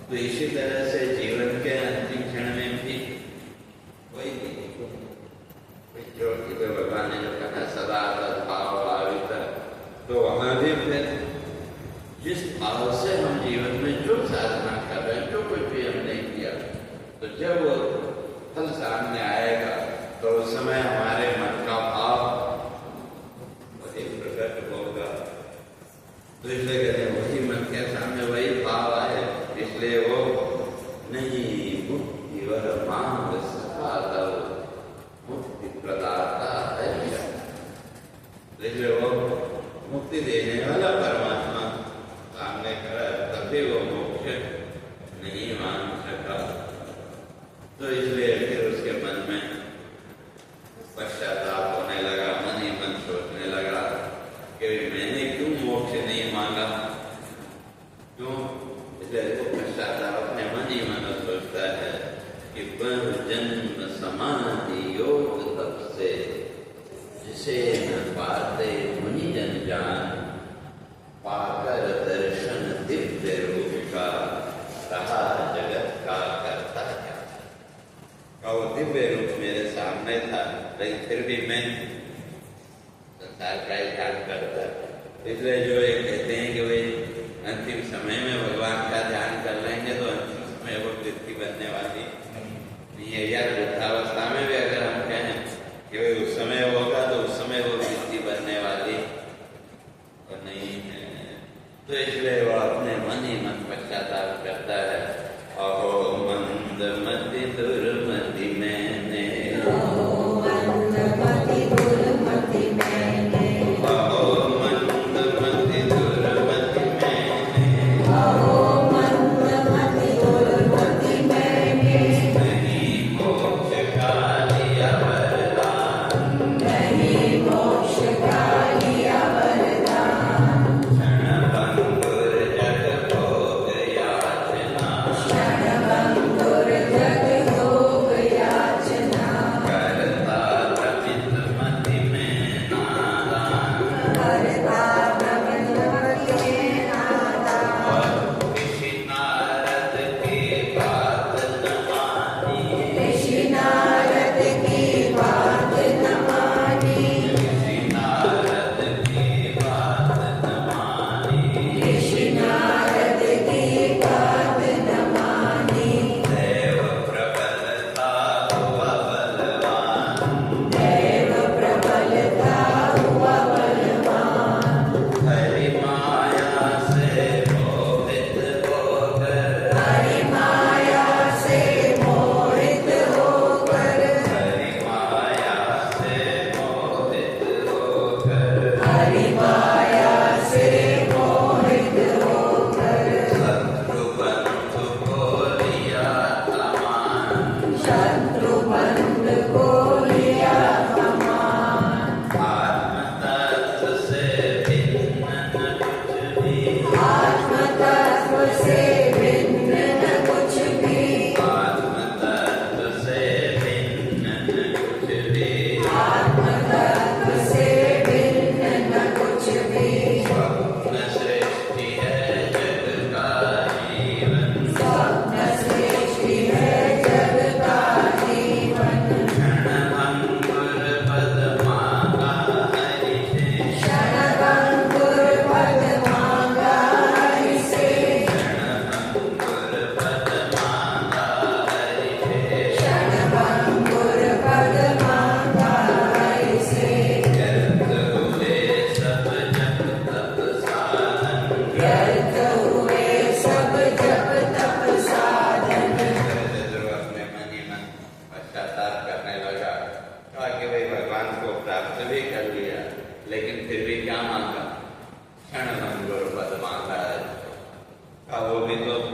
तो इसी तरह से जीवन के अंतिम क्षण में भी वही जो भगवान ने जो कहा सदा भाव भावित, तो वहां भी फिर जिस भाव से हम जीवन में जो साधना कर रहे हैं, जो कुछ भी हमने किया, तो जब वो फल सामने आएगा तो उस समय हमारे मन का भाव वही प्रकट होगा। तो इसलिए कहते हैं वही मन के सामने वही भाव आए, इसलिए वो नहीं मुक्ति वर मांग सदा मुक्ति प्रदाता है। इसलिए वो मुक्ति देने वाला परमात्मा सामने खड़ा, तभी वो मोक्ष नहीं मांग सका। तो इसलिए फिर उसके मन में पश्चाताप होने लगा, मन ही मन सोचने लगा कि मैंने क्यों मोक्ष नहीं मांगा, क्यों? इसलिए वो पश्चाताप अपने मन ही मन सोचता है कि पर जन्म समाधि योग तप से जिसे न पाते मुनि जन जान, पाकर दर्शन दिव्य रूप का रहा जगत का करता क्या। वो दिव्य रूप मेरे सामने था, लेकिन फिर भी मैं संसार का ध्यान करता। इसलिए जो ये कहते हैं कि भाई अंतिम समय में भगवान का ध्यान कर लेंगे तो अंतिम समय वो वृत्ति बनने वाली नहीं है। यार वृद्धावस्था में भी अगर हम कहें कि भाई उस समय होगा तो उस समय वो वृत्ति बनने वाली तो नहीं है। तो इसलिए वो अपने मन ही मन पश्चाताप करता है। अहो मंद मति दुर्मति मैंने, अहो मंद मति दुर्मति मैंने, अहो मंद मति दुर्मति मैंने, अहो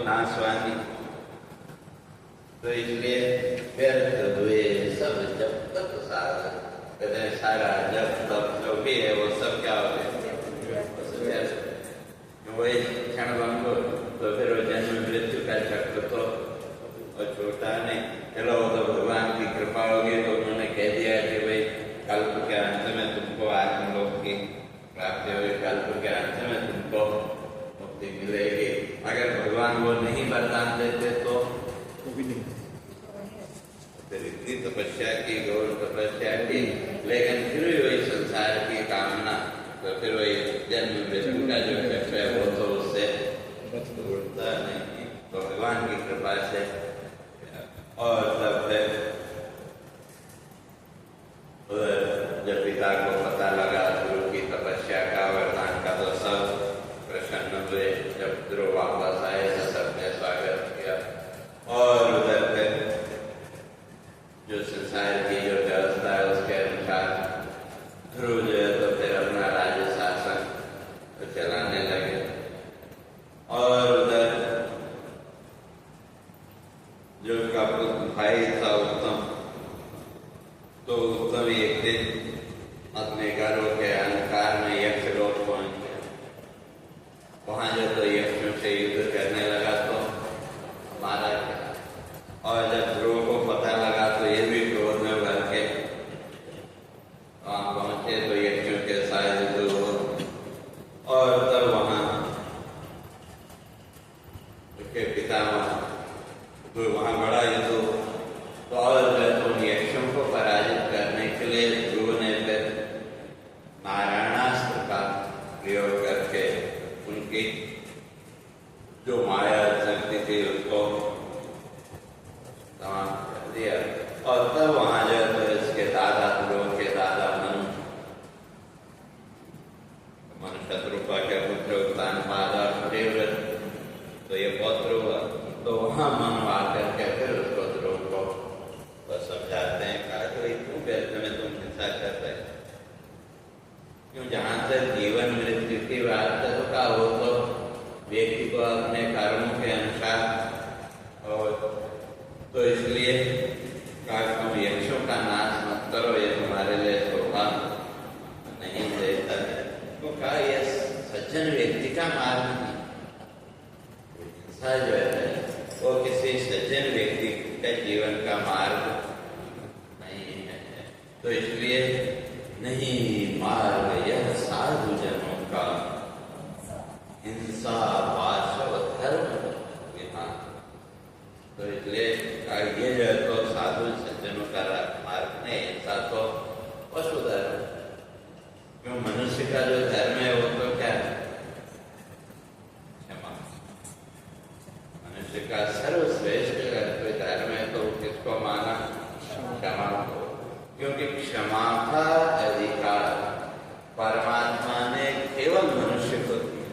नाशवानी, तो इसलिए व्यर्थ हुए सब जब तक सारा, कहते हैं सारा जब तब जो भी है वो सब क्या हो गए, वही क्षण भंगुर। तो फिर वो जन्म मृत्यु का चक्र तो और छोटा नहीं। चलो वो तो भगवान की कृपा होगी, तो उन्होंने कह दिया कि भाई कल्प के अंत में तुमको आत्मलोक की प्राप्ति होगी, कल्प के अंत में तुमको मुक्ति मिलेगी। अगर भगवान वो नहीं वरदान देते तो भी नहीं। फिर इतनी तपस्या की, घोर तपस्या की, लेकिन फिर भी वही संसार की कामना, तो फिर वही जन्म मृत्यु का जो चक्र है वो तो उससे उड़ता नहीं। तो भगवान की कृपा से और तब फिर जब पिता को पता लगा गुरु की तपस्या का, वरदान का, तो सब प्रसन्न हुए। जब ध्रुव वापस आए तो सबने स्वागत किया। और उधर फिर जो संसार की जो व्यवस्था है उसके अनुसार ध्रुव जो है तो फिर अपना राज्य शासन तो चलाने लगे। और उधर जो उसका भाई था उत्तम, तो उत्तम एक दिन अपने घरों के अहंकार में यक्ष लोक पहुंच गया। वहां जो तो यक्षों से युद्ध करने लगा तो मारा गया। और जब ध्रुव को पता लगा तो ये भी क्रोध में भर के वहां पहुंचे, तो यक्षों के साथ युद्ध हो। और तब वहां उसके पिता तो वहां बड़ा युद्ध हो। तो और उन यक्षों को पराजित करने के लिए ध्रुव ने फिर नारायणास्त्र का प्रयोग करके उनकी जो माया शक्ति थी उसको समाप्त कर दिया। और तब वहां जो तो इसके दादा, ध्रुव के दादा मनु शत्रुपा के पुत्र उत्तानपाद और प्रियव्रत, तो ये पौत्र हुआ। तो वहां मनु आकर के फिर उसको ध्रुव को तो समझाते हैं, कहा कि क्यों व्यर्थ में तुम हिंसा कर रहे, क्यों? जहां तक जीवन मृत्यु की बात है तो का हो तो व्यक्ति को अपने कर्मों के अनुसार, और तो इसलिए कहा तुम यक्षों का नाश मत करो, ये तुम्हारे लिए शोभा नहीं देता है। तो कहा यह सज्जन व्यक्ति का मार्ग नहीं, हिंसा जो है वो किसी सज्जन व्यक्ति का जीवन का मार्ग नहीं है। तो इसलिए नहीं मार्ग यह साधु जनों का, हिंसा पाशव धर्म विधान। तो इसलिए ये जो है तो साधु सज्जनों का मार्ग नहीं, हिंसा तो पशु धर्म। क्यों? मनुष्य का जो धर्म है वो तो क्या है? क्षमा। मनुष्य का सर्वश्रेष्ठ अगर कोई धर्म है तो किसको माना? क्षमा को। क्योंकि क्षमा का अधिकार परमात्मा ने केवल मनुष्य को दिया।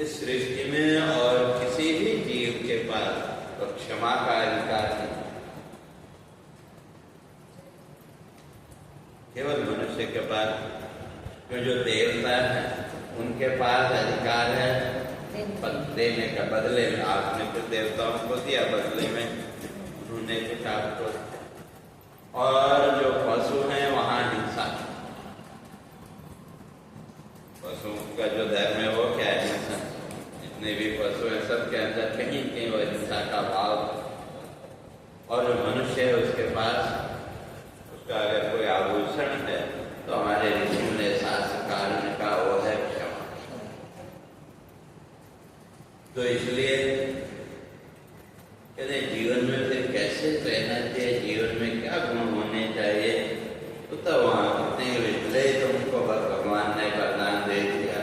इस सृष्टि में और किसी भी जीव के पास तो क्षमा का अधिकार नहीं, केवल मनुष्य के पास। जो देवता है उनके पास अधिकार है देने का, बदले में। आपने कुछ देवताओं को दिया, बदले में उन्होंने कुछ आपको। और जो पशु हैं वहां हिंसा, पशुओं का जो धर्म है वो क्या है? हिंसा। जितने भी पशु हैं सबके अंदर कहीं कहीं वो हिंसा का भाव। और जो मनुष्य है उसके पास उसका अगर कोई आभूषण है तो हमारे ऋषियों ने शास्त्रकार ने कहा वो है क्षमा। तो इसलिए कहते जीवन में फिर कैसे रहना चाहिए, जीवन में क्या गुण होने चाहिए, तो वहां कितने विषय तुमको भगवान ने वरदान दे दिया।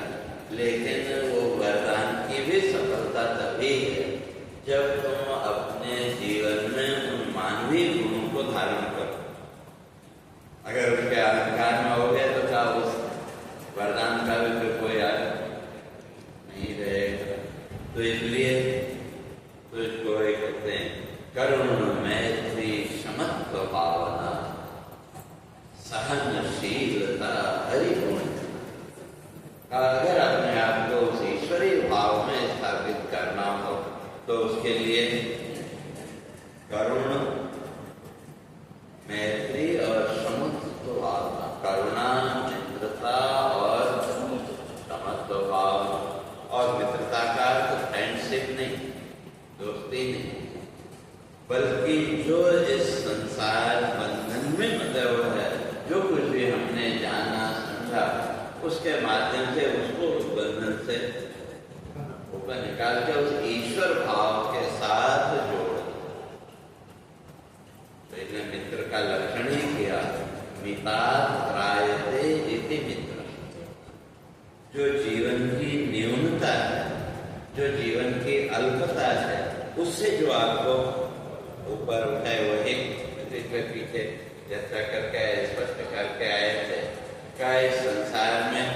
लेकिन वो वरदान की भी सफलता तभी है जब तुम अपने जीवन में उन मानवीय गुणों को धारण करो। अगर उसके अहंकार में हो गए तो क्या उस वरदान का भी फिर कोई अर्थ नहीं रहेगा। तो इसलिए तो इसको कहते हैं करुण मैत्री समत्व भावना सहनशीलता हरिगुण। अगर अपने आप को उस ईश्वरीय भाव में स्थापित करना तो उसके लिए करुण, मैत्री और समत्व भाव, करुणा, मित्रता और समत्व भाव। और मित्रता का तो फ्रेंडशिप नहीं, दोस्ती नहीं, बल्कि जो इस संसार बंधन में मतलब है, जो कुछ भी हमने जाना समझा उसके माध्यम से उसको उस बंधन से ऊपर निकाल के उस ईश्वर भाव के साथ जोड़। तो इसने मित्र का लक्षण ही किया, मितात् त्रायते इति मित्र। जो जीवन की न्यूनता है, जो जीवन की अल्पता है, उससे जो आपको ऊपर उठाए, वही पीछे चर्चा करके आए, स्पष्ट करके आए थे। क्या इस संसार में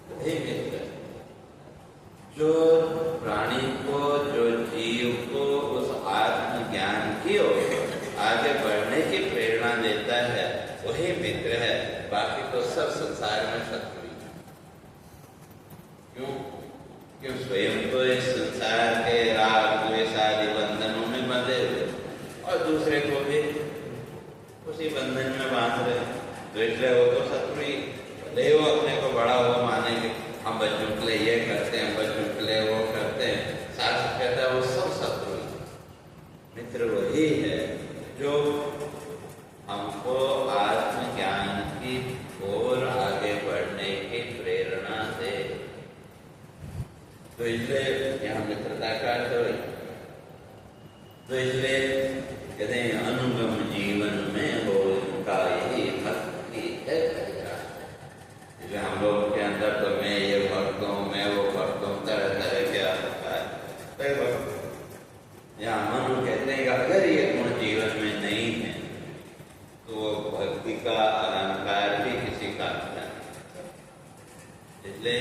वही मित्र जो प्राणी को, जो जीव को उस आत्मज्ञान की ओर आगे बढ़ने की प्रेरणा देता है, वही मित्र है। बाकी तो सब संसार में शत्रु। क्यों स्वयं तो इस संसार के राग द्वेष आदि बंधनों में बंधे हुए और दूसरे को भी उसी बंधन में बांध रहे। तो इसलिए वो तो शत्रु ही, भले वो अपने को बड़ा वो मानेंगे, हम बच्चों के लिए ये करते हैं, बच्चों के लिए वो करते हैं, शास्त्र कहता है वो सब शत्रु ही। मित्र वही है जो हमको आत्मज्ञान की ओर आगे बढ़ने की प्रेरणा दे। तो इसलिए यहाँ मित्रता का अर्थ है। तो इसलिए कहते हैं अनुगम जीवन में हो उनका यही भक्ति है। इसलिए हम लोग के अंदर तो मैं ये भक्त हूँ, मैं वो भक्त हूँ, तरह तरह के आता है। यहाँ मनु कहते हैं कि अगर ये गुण जीवन में नहीं है तो वो भक्ति का अलंकार भी किसी का नहीं। इसलिए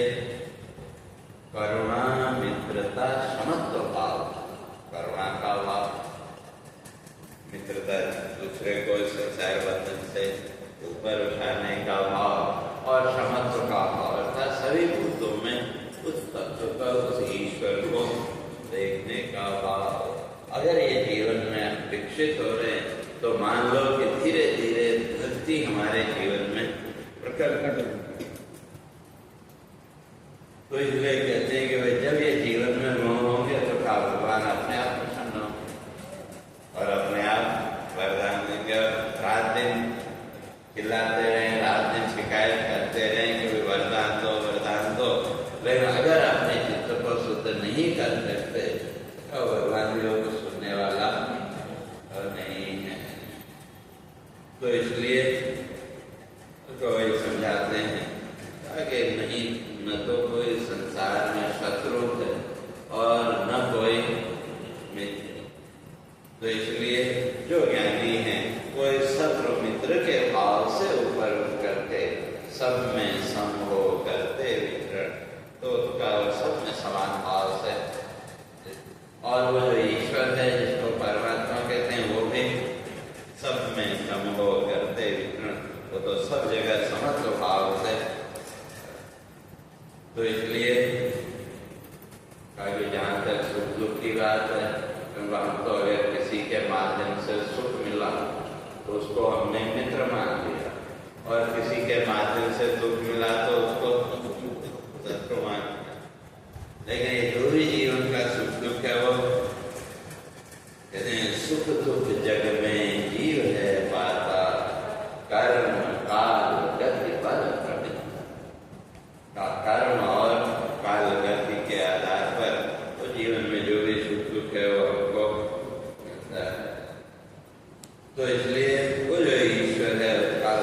करुणा, मित्रता, समत्व भाव, करुणा का भाव, मित्रता दूसरे को संसार बंधन से ऊपर उठाने का भाव और समत्व का भाव अर्थात सभी भूतों में उस तत्व का, उस ईश्वर को देखने का भाव। अगर ये जीवन में विकसित हो रहे हैं तो मान लो कि धीरे धीरे भक्ति हमारे जीवन में प्रकट। तो इसलिए कहते हैं कि भाई जब ये जीवन में मोह होंगे तो क्या भगवान अपने आप प्रसन्न हो और अपने आप वरदान देंगे। रात दिन चिल्लाते रहें, रात दिन शिकायत करते रहें कि वरदान दो, वरदान दो, लेकिन अगर अपने चित्त को शुद्ध नहीं कर सकते तो भगवान भी लोग सुनने वाला और नहीं है। तो इसलिए तो वही समझाते हैं आगे नहीं, न तो कोई संसार में शत्रु है और न कोई मित्र। तो इसलिए जो ज्ञानी है वो शत्रु मित्र के भाव से ऊपर उठ करके सब में समो करते वितरण, तो उसका सब में समान भाव से। और वो जो ईश्वर है जिसको परमात्मा कहते हैं वो भी सब में समो करते वितरण, वो तो सब जगह समत्व भाव से। तो इसलिए जहाँ तक सुख दुख की बात है, हम तो अगर किसी के माध्यम से सुख मिला तो उसको हमने मित्र मान लिया, और किसी के माध्यम से दुख मिला तो उसको शत्रु मान लिया। लेकिन ये जो भी जीवन का सुख दुख है वो कहते हैं सुख दुख जग में जीव है पाता, कर्म काल गति बल प्रवृत्ति। कर्म और काल गति के आधार पर तो जीवन में जो भी सुख दुख है वो हमको मिलता है। तो इसलिए वो जो ईश्वर है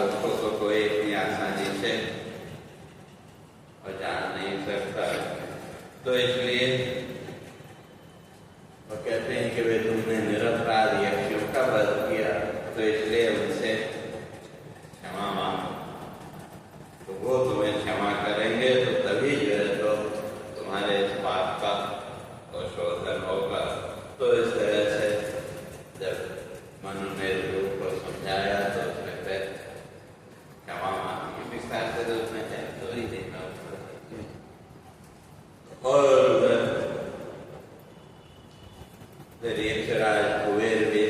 उसको तो कोई इतनी आसानी से और जान नहीं सकता। तो इसलिए फिर यक्षराज कुबेर भी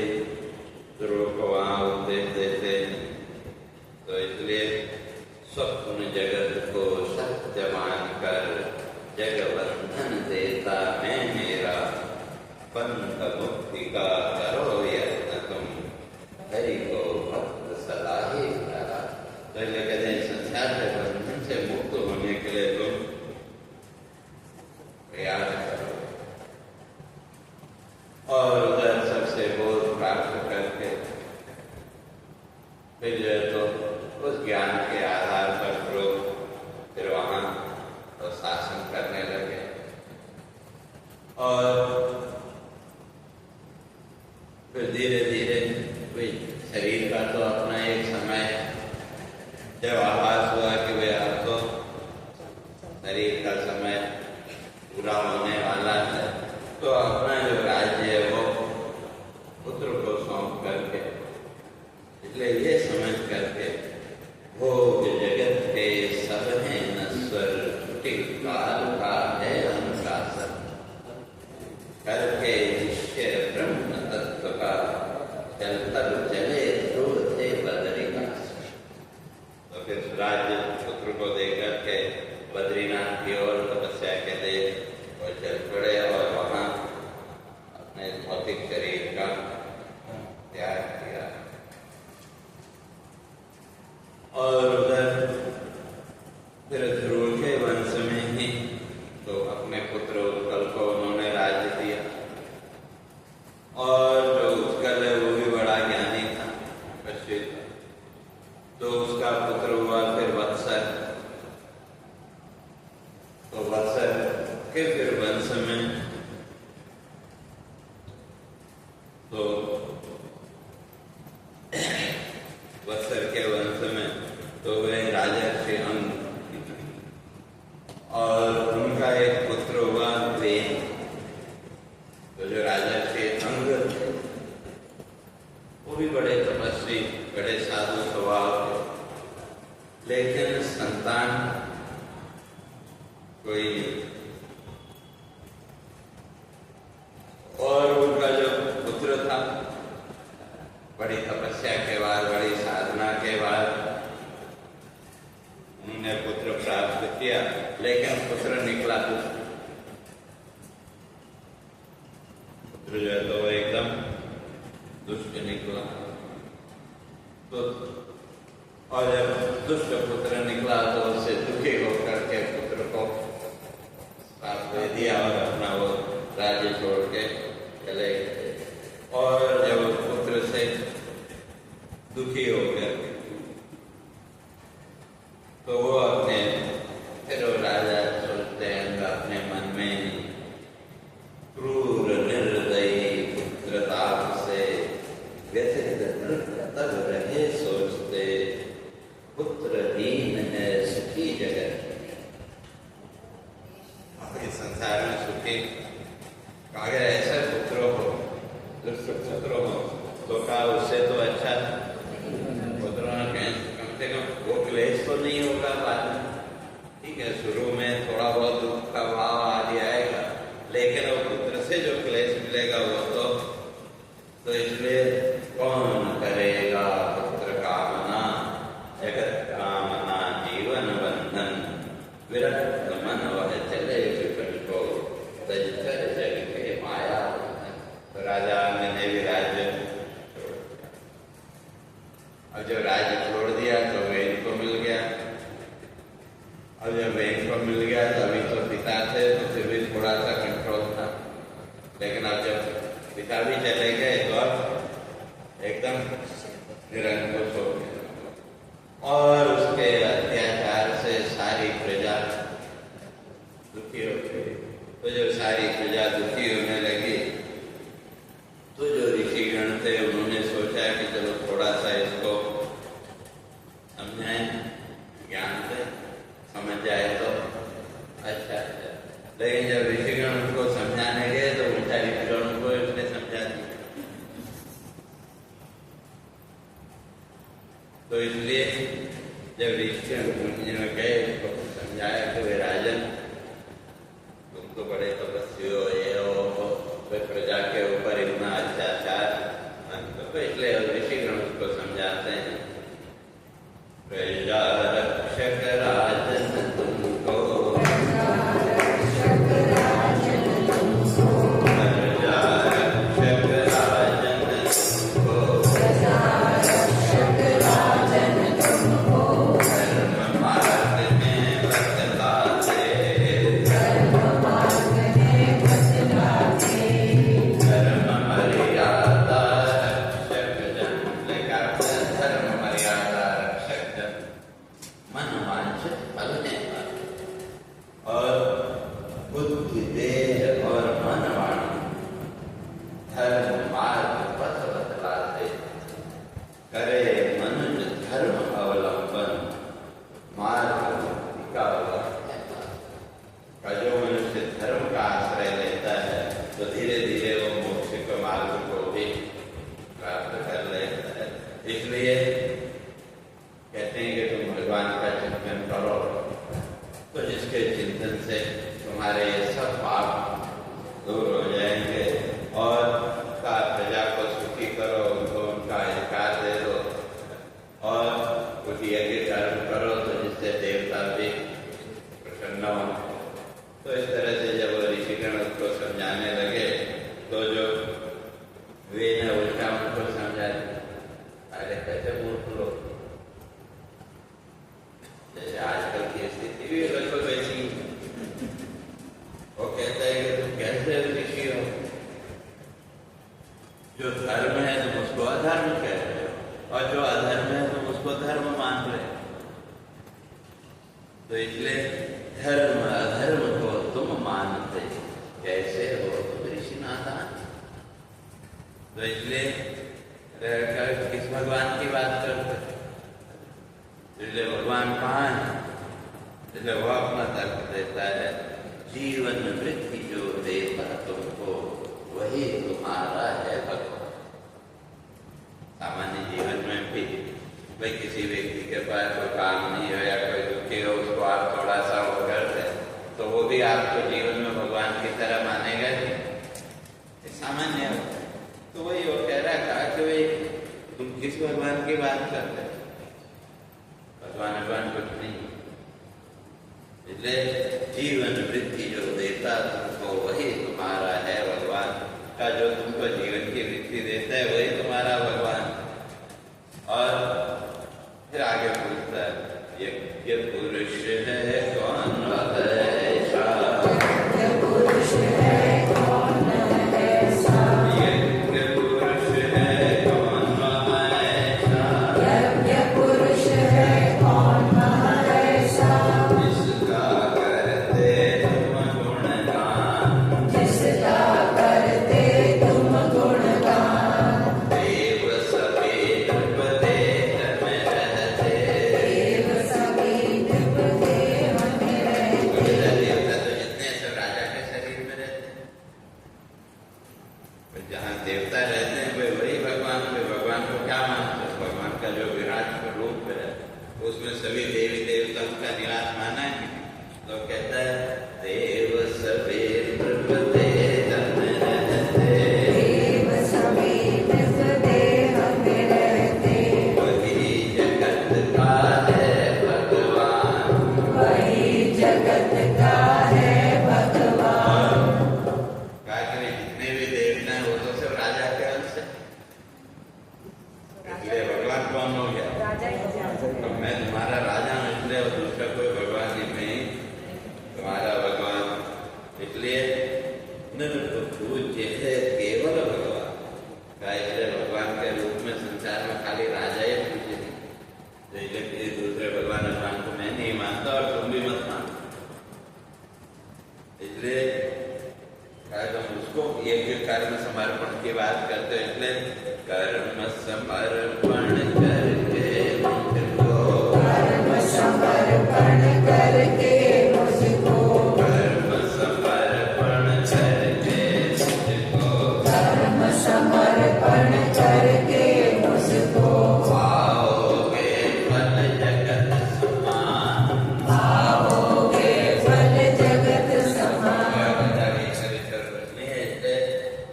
ध्रुव को वहाँ उपदेश देते हैं। तो इसलिए स्वप्न जगत को सत्य मानकर जगबंधन देता मैं मेरा, पंथ मुक्ति का करो यत्न तुम, हरि को भक्त सदा ही करा। तो इसलिए कहते हैं संसार के बंधन से मुक्त होने के लिए तुम प्रयास करो। और उधर सबसे बोध प्राप्त करके फिर जो है तो उस ज्ञान के आधार पर लोग फिर वहाँ तो शासन करने लगे। और फिर धीरे धीरे शरीर का तो अपना एक समय जब आभास हुआ कि वे अब तो शरीर का समय पूरा होने वाला है, तो अपना जो राज्य है वो पुत्र को सौंप करके, इसलिए ये समझ करके भोग जगत के सब हैं नश्वर, छुट्टी काल का है अनुशासन, करके निश्चय ब्रह्म तत्व का, चल तब चले ध्रुव थे बद्रीनाथ। तो फिर राज्य पुत्र को देकर के बद्रीनाथ की ओर तपस्या के लिए और चल पड़े और वहाँ अपने भौतिक शरीर का त्याग किया। और उधर फिर ध्रुव के वंश में ही तो अपने पुत्र उत्कल को उन्होंने राज्य दिया। और जो उत्कल है वो भी बड़ा ज्ञानी था, प्रसिद्ध, तो उसका पुत्र हुआ फिर वत्सर। तो वत्सर के फिर वंश में तो वत्सर के वंश में तो वे राजर्षि अंग, और उनका एक पुत्र हुआ वेन। तो जो राजर्षि अंग थे वो भी बड़े तपस्वी, बड़े साधु स्वभाव थे, लेकिन संतान कोई नहीं। और उनका जो पुत्र था बड़ी तपस्या के बाद, बड़ी साधना के बाद उन्होंने पुत्र प्राप्त किया, लेकिन पुत्र निकला दुष्ट। पुत्र जो है तो वो एकदम दुष्ट निकला। तो और जब दुष्ट पुत्र निकला तो उससे दुखी होकर के पुत्र को श्राप दे दिया और अपना वो राज्य छोड़ के चले गए। और जब उस पुत्र से दुखी हो गया तो वो अपने फिर वो राजा सोचते हैं अपने मन में, क्रूर निर्दयी पुत्रताप से व्यथित तब रहे सोचते, पुत्रहीन है सुखी जगत। इस संसार में सुखी अगर ऐसा पुत्र हो, दुष्ट पुत्र हो तो क्या उससे तो अच्छा पुत्रों कम से कम वो क्लेश तो नहीं होगा बाद में। ठीक है, शुरू में थोड़ा बहुत दुख का भाव आदि आएगा, लेकिन वो पुत्र से जो क्लेश मिलेगा वो तो इसलिए कौन करेगा पुत्र कामना, जगत कामना जीवन बंधन, विरक्त मन वह चले विपिन को, तजकर जग के माया। तो राजा ने भी राज्य और जब राज्य छोड़ दिया तो वेद को मिल गया। और जब वेद को मिल गया तो अभी तो पिता थे तो फिर भी थोड़ा सा कंट्रोल था, लेकिन अब जब पिता भी चले गए तो अब एकदम निरंकुश हो गया। और उसके अत्याचार से सारी प्रजा दुखी हो गई। तो जब सारी प्रजा दुखी होने लगी तो जो ऋषिगण थे उन्होंने सोचा कि चलो थोड़ा सा इसको समझाएं, ज्ञान से समझ जाए तो अच्छा। लेकिन जब ऋषिगण उनको समझाने गए तो उल्टा ऋषिगण को उसने समझा दिया। तो इसलिए जब ऋषिगण गए तो समझाया कि वे राजन तुम तो बड़े तपस्वी हो, ये हो समझाने लगे तो जो वे ने उल्टा उनको समझा दिया। अरे कैसे मूर्ख लोग, जैसे आजकल की स्थिति भी लगभग वैसी। वो कहता है कि तुम कैसे ऋषि हो, जो धर्म है तुम उसको अधर्म कह रहे हो और जो अधर्म है तुम उसको धर्म मान रहे हो। तो इसलिए धर्म अधर्म को तुम मानते कैसे हो, तुम ऋषि नादान। तो इसलिए किस भगवान की बात करते, इसलिए भगवान कहाँ है, इसलिए वो अपना तर्क देता है, जीवन वृत्ति जो देता तुमको वही तुम्हारा है भगवान। सामान्य जीवन में भी भाई किसी व्यक्ति के पास कोई काम नहीं हो या कोई दुखी हो, उसको आप थोड़ा सा वो कर दे तो वो भी आपको जीवन में भगवान की तरह मानेगा नहीं, सामान्य है। तो वही वो कह रहा था कि भाई तुम किस भगवान की बात करते, भगवान कुछ नहीं। इसलिए जीवन वृत्ति जो देता तुमको वही तुम्हारा है भगवान का, जो तुमको जीवन की वृत्ति देता है वही तुम्हारा भगवान। और फिर आगे पूछता है यज्ञ पुरुष है कौन ऐसा, यज्ञ पुरुष है कौन ऐसा, यज्ञ पुरुष है कौन ऐसा, यज्ञ पुरुष है कौन ऐसा, जिसका करते तुम गुणगान, जिसका करते तुम गुणगान, देव सवेद देह में रहते, देव सभी दिव्य देह में रहते, देवता तो जितने सब राजा के शरीर में रहते हैं, पर जहाँ देवता रहते हैं वे वही भगवान, वे भगवान को क्या मानते हैं, भगवान का जो विराट रूप है उसमें सभी देवी देवताओं का निवास माना है। तो कहता है देव सवेद देह में रहते, देव सभी दिव्य देह में रहते, वही जगत का है भगवान, वही जगत का है भगवान। क्या करें जितने भी देवता हैं वो तो सब राजा के अंश है, इसलिए भगवान कौन हो गया, तो मैं तुम्हारा राजा हूँ, इसलिए और दूसरा कोई भगवान ही नहीं, तुम्हारा भगवान। इसलिए पूज्य है केवल भगवान का, इसलिए भगवान के रूप में संसार में खाली राजा ही पूज्य नहीं। तो इसलिए दूसरे भगवान को मैं नहीं मानता और तुम भी मत मानो। इसलिए तुम उसको यज्ञ कर्म समर्पण की बात करते हो, इसलिए कर्म समर्पण करके मुझको, कर्म समर्पण करके मुझको, कर्म समर्पण करके मुझको, कर्म समर्पण करके मुझको, पाओगे फल जगत समान, पाओगे फल जगत समान।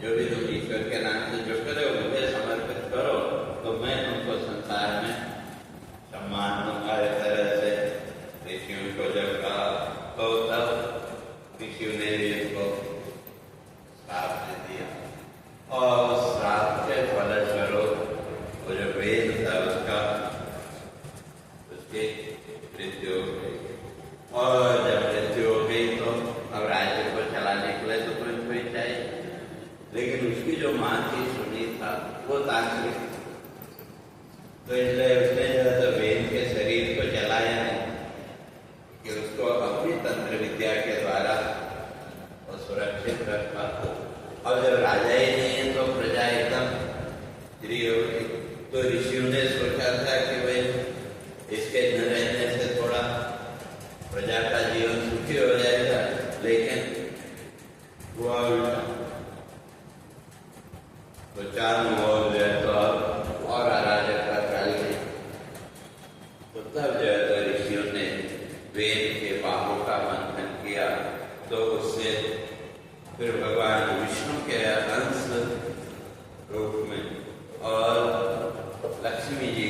जो भी तुम ईश्वर के नाम से जो करो मुझे समर्पित करो तो मैं तुमको संसार में सम्मान दूंगा। इस तरह से ऋषियों को जब कहा तो तब ऋषियों ने भी इसको श्राप दे दिया और उस श्राप के फलस्वरूप वो जो वेद था उसकी मृत्यु हो गई। और जब मृत्यु हो गई तो अब राज्य को चलाने के लिए तो कोई चाहिए, लेकिन उसकी जो माँ थी सुनीता वो तांत्रिक, तो इसलिए उसने जो है तो वेद के शरीर को जलाया नहीं कि उसको अपनी तंत्र विद्या के द्वारा वो सुरक्षित रख पाता। और जब राजा ही नहीं है तो प्रजा एकदम फ्री हो गई। तो ऋषियों ने सोचा था कि भाई इसके न रहने से थोड़ा प्रजा का जीवन सुखी हो जाएगा, लेकिन हुआ उल्टा। तो चारों ओर जो है तो और अराजकता फैल गई। तो तब जो है तो ऋषियों ने वेद के बाहों का मंथन किया, तो उससे फिर भगवान विष्णु के अंश रूप में और लक्ष्मी जी